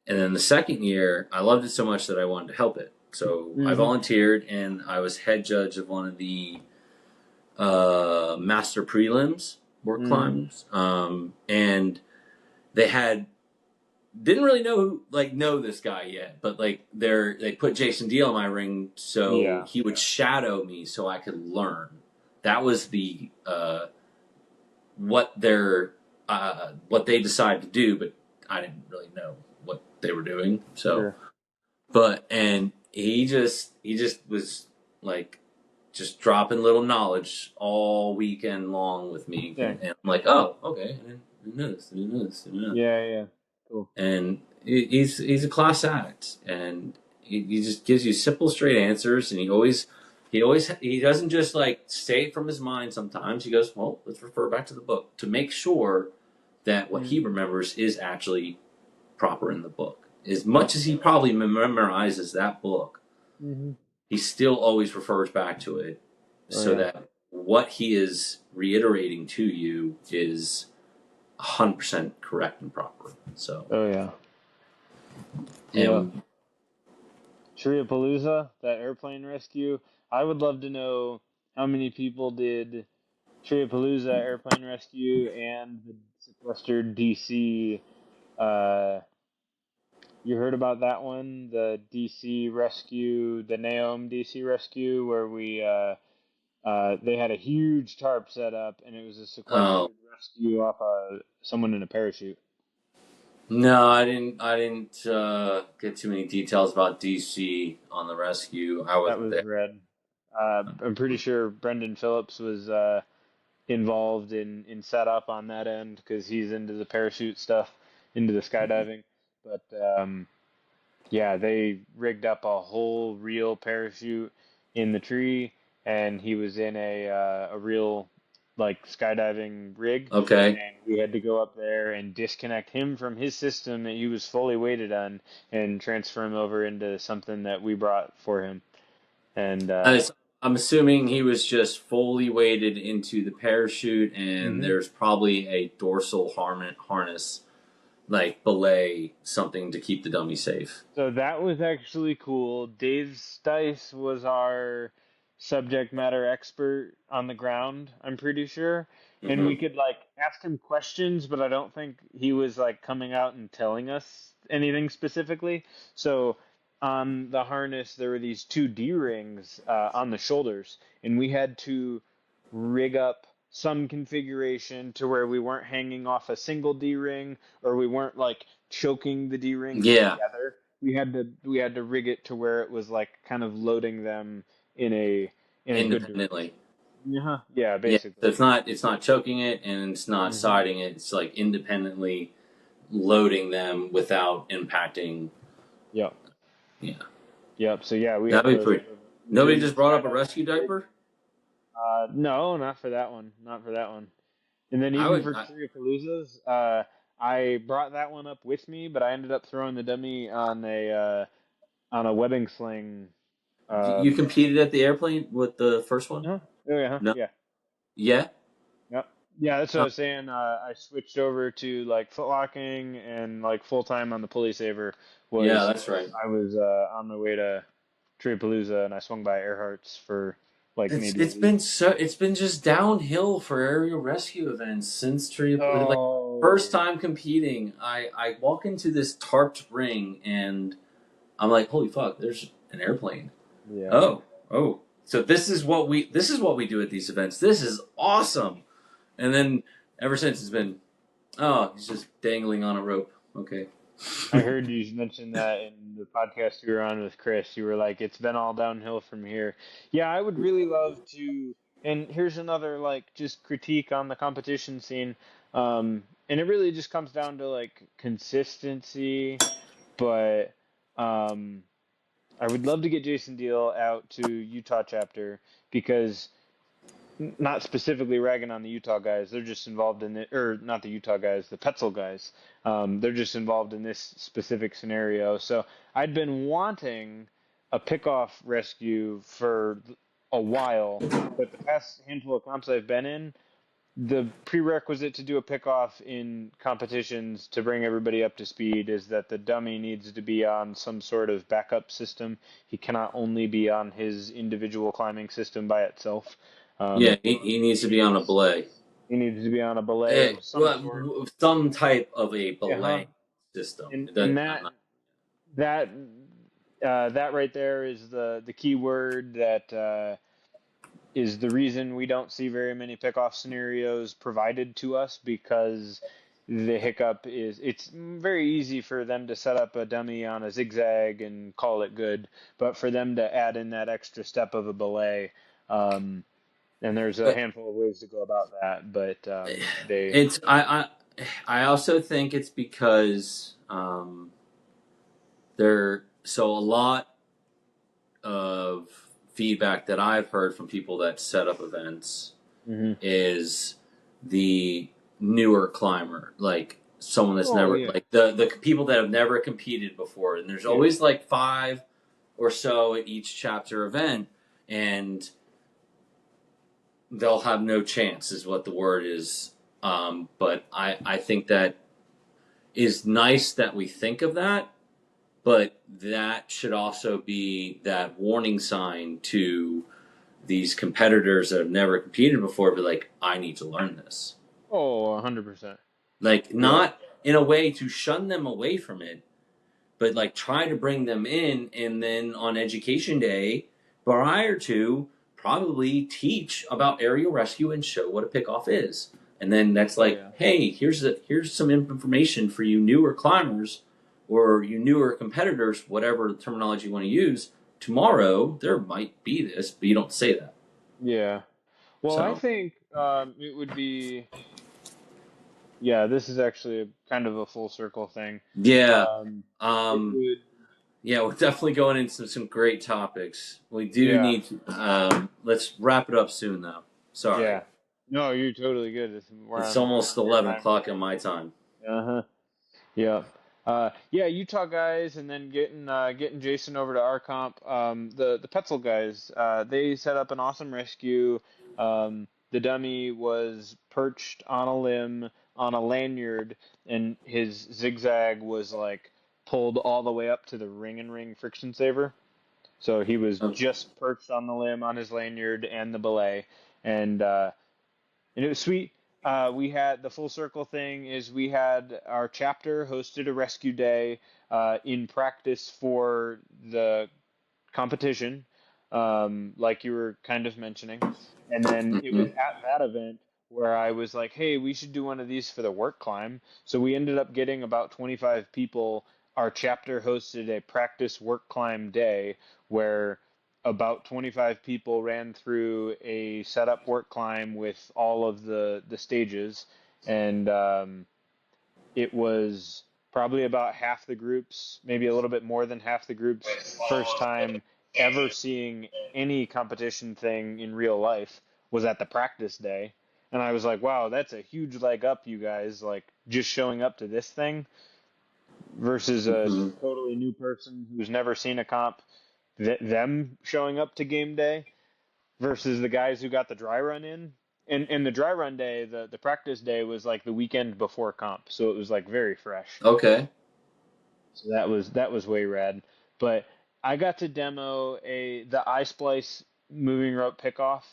and then the second year I loved it so much that I wanted to help it. So I Hmm. volunteered and I was head judge of one of the master prelims, work Mm. climbs, and they had didn't really know this guy yet, but like they put Jason Deal in my ring so Yeah. he would shadow me so I could learn. That was the what their what they decided to do, but I didn't really know what they were doing. So, Sure. but and he just was like just dropping little knowledge all weekend long with me, Yeah. and I'm like, oh, okay, I didn't know this, I didn't know this, I didn't know that. Yeah. Yeah. Cool. And he's a class act, and he just gives you simple, straight answers, and he doesn't just like say it from his mind. Sometimes he goes, well, let's refer back to the book to make sure that what he Mm. remembers is actually proper in the book. As much as he probably memorizes that book, Mm-hmm. he still always refers back to it Oh so yeah. that what he is reiterating to you is 100% correct and proper. So, Oh yeah. Yeah. and Triapalooza, that airplane rescue. I would love to know how many people did Triapalooza airplane rescue and the sequestered DC. Uh, you heard about that one, the DC rescue, the Naom DC rescue, where they had a huge tarp set up, and it was a oh, sequestered rescue off someone in a parachute. no, I didn't get too many details about DC on the rescue. I That wasn't was there. red. I'm pretty sure Brendan Phillips was involved in setup on that end because he's into the parachute stuff, into the skydiving. But yeah, they rigged up a whole real parachute in the tree, and he was in a real like skydiving rig, Okay. and we had to go up there and disconnect him from his system that he was fully weighted on and transfer him over into something that we brought for him. And I, I'm assuming he was just fully weighted into the parachute, and mhm. there's probably a dorsal harness, like belay something to keep the dummy safe. So that was actually cool. Dave Stice was our subject matter expert on the ground, I'm pretty sure. And we Hmm. could like ask him questions, but I don't think he was like coming out and telling us anything specifically. So on the harness, there were these two D rings on the shoulders, and we had to rig up some configuration to where we weren't hanging off a single D ring or we weren't like choking the D rings Yeah, together. We had to rig it to where it was like kind of loading them in a good direction. independently. Yeah, yeah, Yeah, so basically. it's not choking it and it's not Hmm. siding it. It's like independently loading them without impacting. Yep, Yeah, yep. So yeah, we had that'd be to pretty. Nobody rig the just brought up a skydiving rescue rig. diaper. No, not for that one. Not for that one. And then I even would. for Triapaloozas, I brought that one up with me, but I ended up throwing the dummy on a webbing sling. You Um, competed at the airplane with the first one? oh yeah, No. yeah. Yeah. Yep. Yeah, that's what I Oh, was saying. I switched over to like footlocking and like full time on the pulley saver yeah, was that's right. I was on my way to Tripalooza and I swung by Earhart's for like It's maybe a it's week. been so it's been just downhill for aerial rescue events since tree like first Oh, time competing. I walk into this tarped ring and I'm like, holy fuck, there's an airplane. yeah. Oh. So this is what we do at these events. This is awesome. And then ever since it's been, oh, he's just dangling on a rope. Okay. I heard you mention that in the podcast you were on with Chris. You were like, it's been all downhill from here. Yeah, I would really love to. And here's another, like, just critique on the competition scene. And it really just comes down to, like, consistency. But um, I would love to get Jason Deal out to Utah chapter because not specifically ragging on the Utah guys. They're just involved in it, or not the Utah guys, the Petzel guys. They're just involved in this specific scenario. So I'd been wanting a pickoff rescue for a while, but the past handful of comps I've been in, the prerequisite to do a pickoff in competitions to bring everybody up to speed is that the dummy needs to be on some sort of backup system. He cannot only be on his individual climbing system by itself. Yeah, he needs to be on a belay. He needs to be on a belay of some sort. Well, some type of a Uh-huh. belay system. And It and doesn't, that that right there is the key word that is the reason we don't see very many pickoff scenarios provided to us, because the hiccup is it's very easy for them to set up a dummy on a zigzag and call it good, but for them to add in that extra step of a belay, um, and there's a but handful of ways to go about that, but they it's I also think it's because there so a lot of feedback that I've heard from people that set up events hmm is the newer climber, like someone that's oh never yeah like the people that have never competed before, and there's yeah always like five or so at each chapter event, and they'll have no chance, is what the word is. But I think that is nice that we think of that, but that should also be that warning sign to these competitors that have never competed before. Be like, I need to learn this. oh 100% Like, yeah not in a way to shun them away from it, but like try to bring them in, and then on education day prior to, probably teach about aerial rescue and show what a pickoff is. And then that's oh like, yeah hey, here's some information for you newer climbers or you newer competitors, whatever terminology you want to use. Tomorrow there might be this, but you don't say that. yeah well I So think it would be yeah, this is actually kind of a full circle thing. yeah, Um, it um, would, yeah, we're definitely going into some great topics. We do yeah, need to, let's wrap it up soon though. Sorry. yeah. No, you're totally good. It's We're almost on your 11 time o'clock frame. in my time. Uh-huh. Yeah. Yeah, Utah guys, and then getting Jason over to our comp. The Petzel guys, they set up an awesome rescue. The dummy was perched on a limb on a lanyard, and his zigzag was like pulled all the way up to the ring and ring friction saver. So he was Oh, just perched on the limb on his lanyard and the belay, and uh, and it was sweet. We had the full circle thing is we had our chapter hosted a rescue day in practice for the competition, like you were kind of mentioning. And then it was mhm. at that event where I was like, hey, we should do one of these for the work climb. So we ended up getting about 25 people. Our chapter hosted a practice work climb day where about 25 people ran through a setup work climb with all of the stages. And it was probably about half the groups, maybe a little bit more than half the groups, first time ever seeing any competition thing in real life was at the practice day. And I was like, wow, that's a huge leg up, you guys, like just showing up to this thing versus a Mhm. totally new person who's never seen a comp, them showing up to game day versus the guys who got the dry run in. And the dry run day, the practice day was like the weekend before comp, so it was like very fresh. Okay. So that was way rad. But I got to demo the iSplice moving rope pickoff.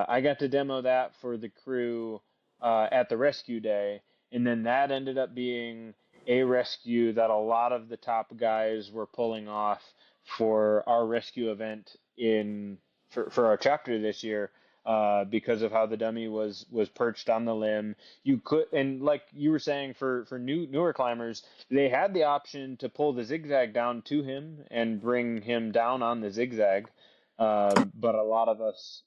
I got to demo that for the crew at the rescue day, and then that ended up being a rescue that a lot of the top guys were pulling off for our rescue event for our chapter this year. Because of how the dummy was perched on the limb, you could, and like you were saying, for newer climbers, they had the option to pull the zigzag down to him and bring him down on the zigzag. But a lot of us,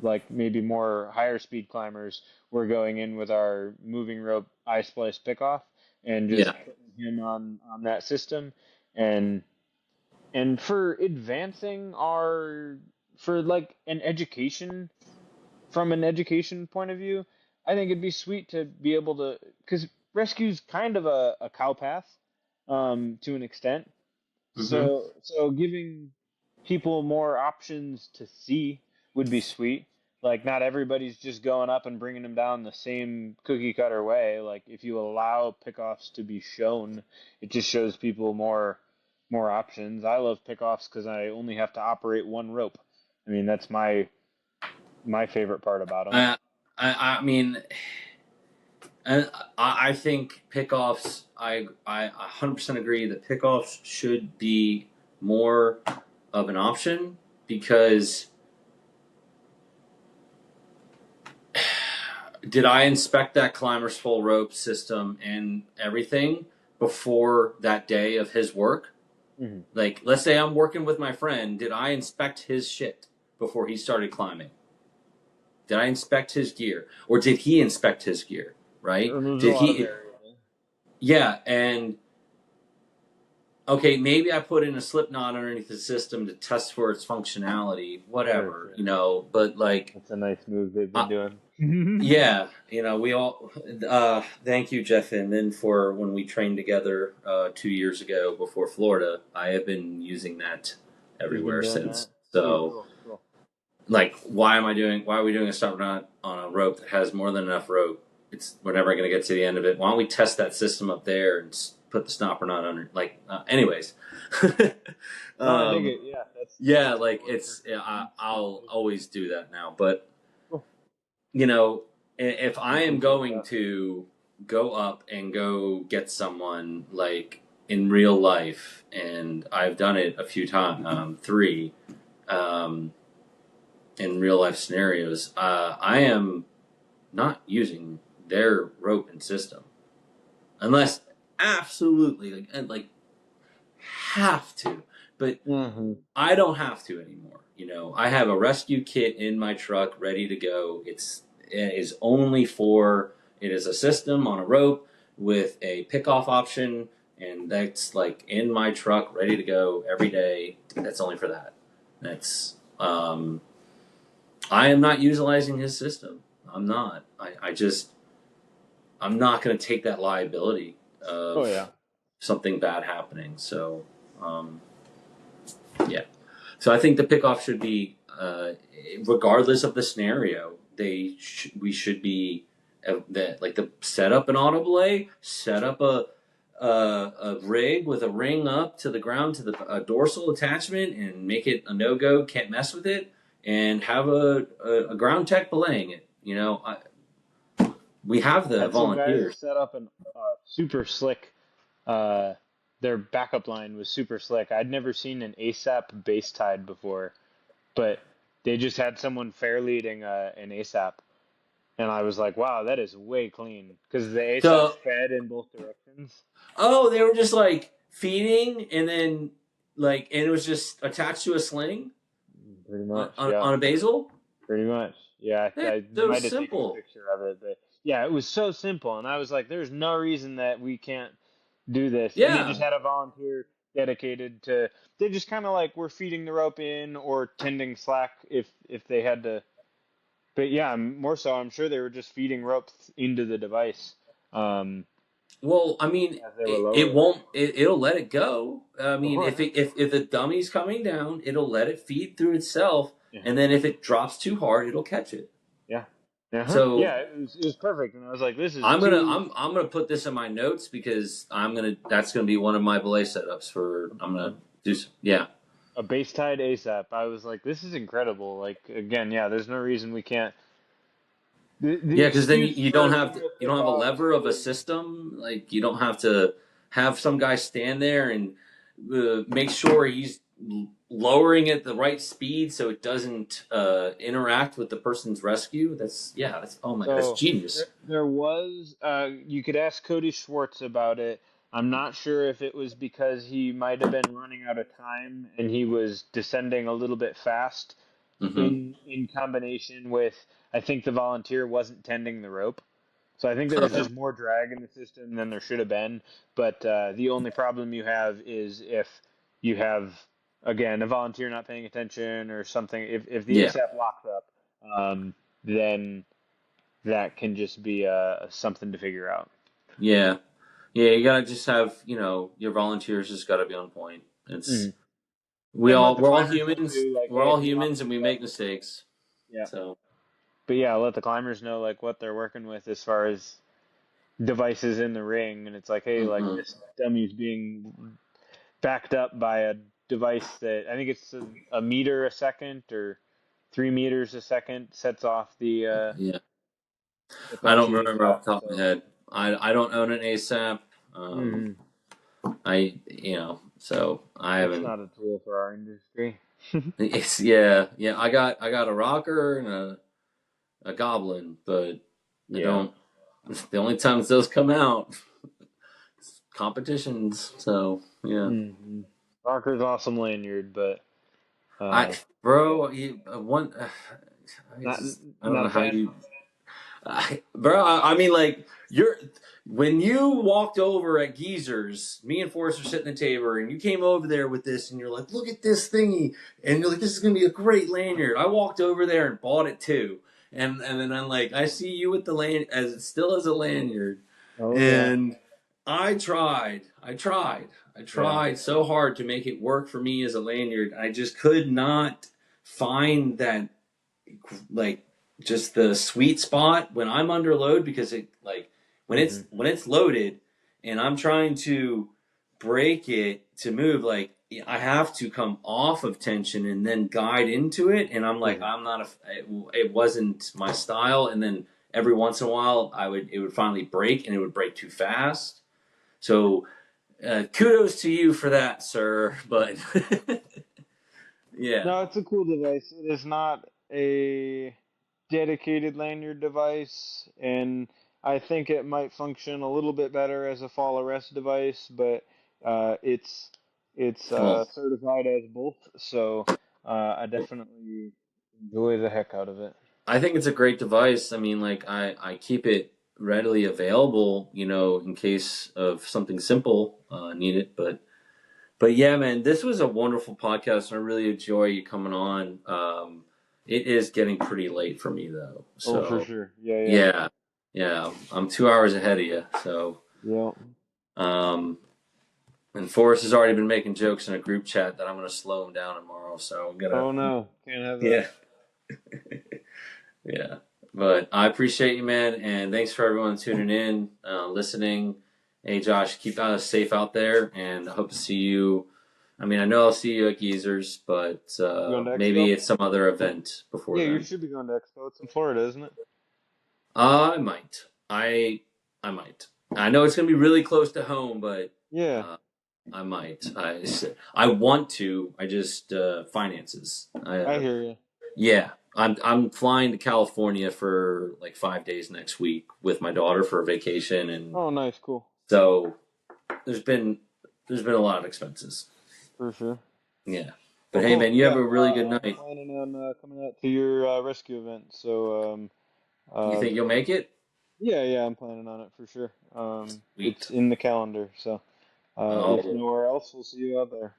like maybe more higher speed climbers, were going in with our moving rope ice splice pickoff and Yeah. just putting him on that system. And and for advancing our for like an education from an education point of view, I think it'd be sweet to be able to, because rescue's kind of a cow path, to an extent. Hmm. So giving people more options to see would be sweet. Like not everybody's just going up and bringing them down the same cookie cutter way. Like if you allow pickoffs to be shown, it just shows people more options. I love pickoffs because I only have to operate one rope. I mean, that's my favorite part about them. I mean, and I think pickoffs. I 100% agree that pickoffs should be more of an option because did I inspect that climber's full rope system and everything before that day of his work? Hmm. Like, let's say I'm working with my friend. Did I inspect his shit before he started climbing? Did I inspect his gear? Or did he inspect his gear? It Right? removes a Did lot of he? variable. Yeah. And okay, maybe I put in a slip knot underneath the system to test for its functionality, Sure, whatever, sure. But like, That's a nice move they've been uh, doing. yeah, we all, thank you, Jeff Inman, for when we trained together 2 years ago before Florida. I have been using that You've been everywhere doing that? since. Cool, So, cool, cool. like, why are we doing a stop knot on a rope that has more than enough rope? We're never going to get to the end of it. Why don't we test that system up there and put the stopper knot under? Like, anyways. No, I dig um, it. Yeah, yeah, that's a like cool I'll approach. always do that now. But Cool. if I I am appreciate going that. to go up and go get someone like in real life, and I've done it a few times, three, um, in real life scenarios, I am not using their rope and system unless absolutely like have to. But Hmm. I don't have to anymore. I have a rescue kit in my truck ready to go. It is only for it is a system on a rope with a pickoff option, and that's like in my truck ready to go every day. That's only for that. That's I am not utilizing his system. I'm not. I'm not going to take that liability Oh of yeah. something bad happening. So um, yeah. So I think the pickoff should be, regardless of the scenario, we should be that like the set up an auto belay, set up a rig with a ring up to the ground to the dorsal attachment, and make it a no go. Can't mess with it, and have a ground tech belaying it. We have I the had some guys volunteers. set up an super slick. Uh, their backup line was super slick. I'd never seen an ASAP base tied before, but they just had someone fair leading an ASAP, and I was like, wow, that is way clean because the ASAP So fed in both directions. they were just like feeding, and then and it was just attached to a sling Pretty on, much, on, yeah. on a basil. Pretty much. Yeah, That's I so might have taken a simple. picture of it, but yeah, it was so simple. And I was like, there's no reason that we can't do this. And they just Yeah. had a volunteer dedicated to, they just kind of like were feeding the rope in or tending slack if they had to. But yeah, more so, I'm sure they were just feeding rope into the device um, Well, I mean, as they were it lowering won't. It'll let it go. I it. Of mean, course. if the dummy's coming down, it'll let it feed through itself, Yeah. and then if it drops too hard, it'll catch it. Yeah. Uh-huh. So Yeah, it was perfect. And I was like, this is too. I'm gonna put this in my notes because that's gonna be one of my belay setups for I'm gonna do some, yeah. A base tied ASAP. I was like, this is incredible. Like again, yeah, there's no reason we can't. The Yeah, because then excuse you don't for have normal you don't have a pickoffs lever of a is system. Like you don't have to have some guy stand there and make sure he's lowering at the right speed so it doesn't interact with the person's rescue. That's oh my, that's so genius. there was you could ask Cody Schwartz about it. I'm not sure if it was because he might have been running out of time and he was descending a little bit fast Hmm. in combination with I think the volunteer wasn't tending the rope. So I think there was Okay. just more drag in the system than there should have been. But the only problem you have is if you have again a volunteer not paying attention or something. If the Yeah. ASAP locks up, then that can just be something to figure out. Yeah. Yeah. You gotta just have your volunteers just gotta be on point. It's Mm. And let the we're all climbers know humans. too, like, We're hey, all if you want humans to and pick we up, make mistakes. yeah. So But yeah, let the climbers know like what they're working with as far as devices in the ring, and it's like, hey, like hmm. this dummy's being backed up by a device that I think it's a meter a second or. 3 meters a second sets off Yeah. I don't Apache remember off ASAP. the top of my So head. I don't own an ASAP. mhm. So I It's haven't. not a tool for our industry. It's yeah. I got a rocker and a goblin, but I Yeah. don't. The only times those come out, competitions. So yeah. Mm-hmm. Rocker's awesome lanyard, but I uh, bro, you one. not I don't not know a how fan. you bro, I mean, like, you're when you walked over at Geezer's, me and Forrest were sitting at the table, and you came over there with this, and you're like, "Look at this thingy," and you're like, "This is gonna be a great lanyard." I walked over there and bought it too, and then I'm like, I see you with the lanyard as still as a lanyard, Oh yeah, and I yeah. tried so hard to make it work for me as a lanyard. I just could not find that, like, just the sweet spot when I'm under load, because it, like, Mm-hmm. when it's loaded and I'm trying to break it to move, like, I have to come off of tension and then guide into it, and I'm like, Mm-hmm. I'm not it wasn't my style, and then every once in a while it would finally break, and it would break too fast. So kudos to you for that, sir. But yeah. No, it's a cool device. It is not a dedicated lanyard device, and I think it might function a little bit better as a fall arrest device, but it's Well, certified as both, so I definitely enjoy the heck out of it. I think it's a great device. I mean, like, I keep it readily available, in case of something simple needed. But yeah, man, this was a wonderful podcast, and I really enjoy you coming on. It is getting pretty late for me though, Oh, for so sure. Yeah, yeah. yeah, yeah, I'm 2 hours ahead of you. So, Yeah. um, and Forrest has already been making jokes in a group chat that I'm going to slow him down tomorrow. So I'm gonna, Oh no, can't have that. yeah. Yeah. But I appreciate you, man, and thanks for everyone tuning in, listening. Hey, Josh, keep us safe out there, and I hope to see you. I mean, I know I'll see you at Geezer's, but You going to Expo? maybe it's some other event before Yeah, you then. should be going to Expo. It's in Florida, isn't it? I might. I might. I know it's going to be really close to home, but Yeah, uh, I might. I want to. I just finances. I hear you. Yeah, I'm flying to California for like 5 days next week with my daughter for a vacation, and Oh, nice, cool. so there's been a lot of expenses. For sure. Yeah, but Well, hey, cool. man, you have Yeah, a really good I'm night. planning on coming out to your rescue event. So, You think you'll make it? yeah, yeah, I'm planning on it for sure. It's Sweet. in the calendar. So, if Oh, nowhere else, we'll see you out there.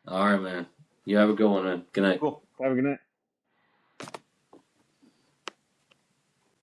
all right, man. You have a good one, man. Good night. Cool. Have a good night.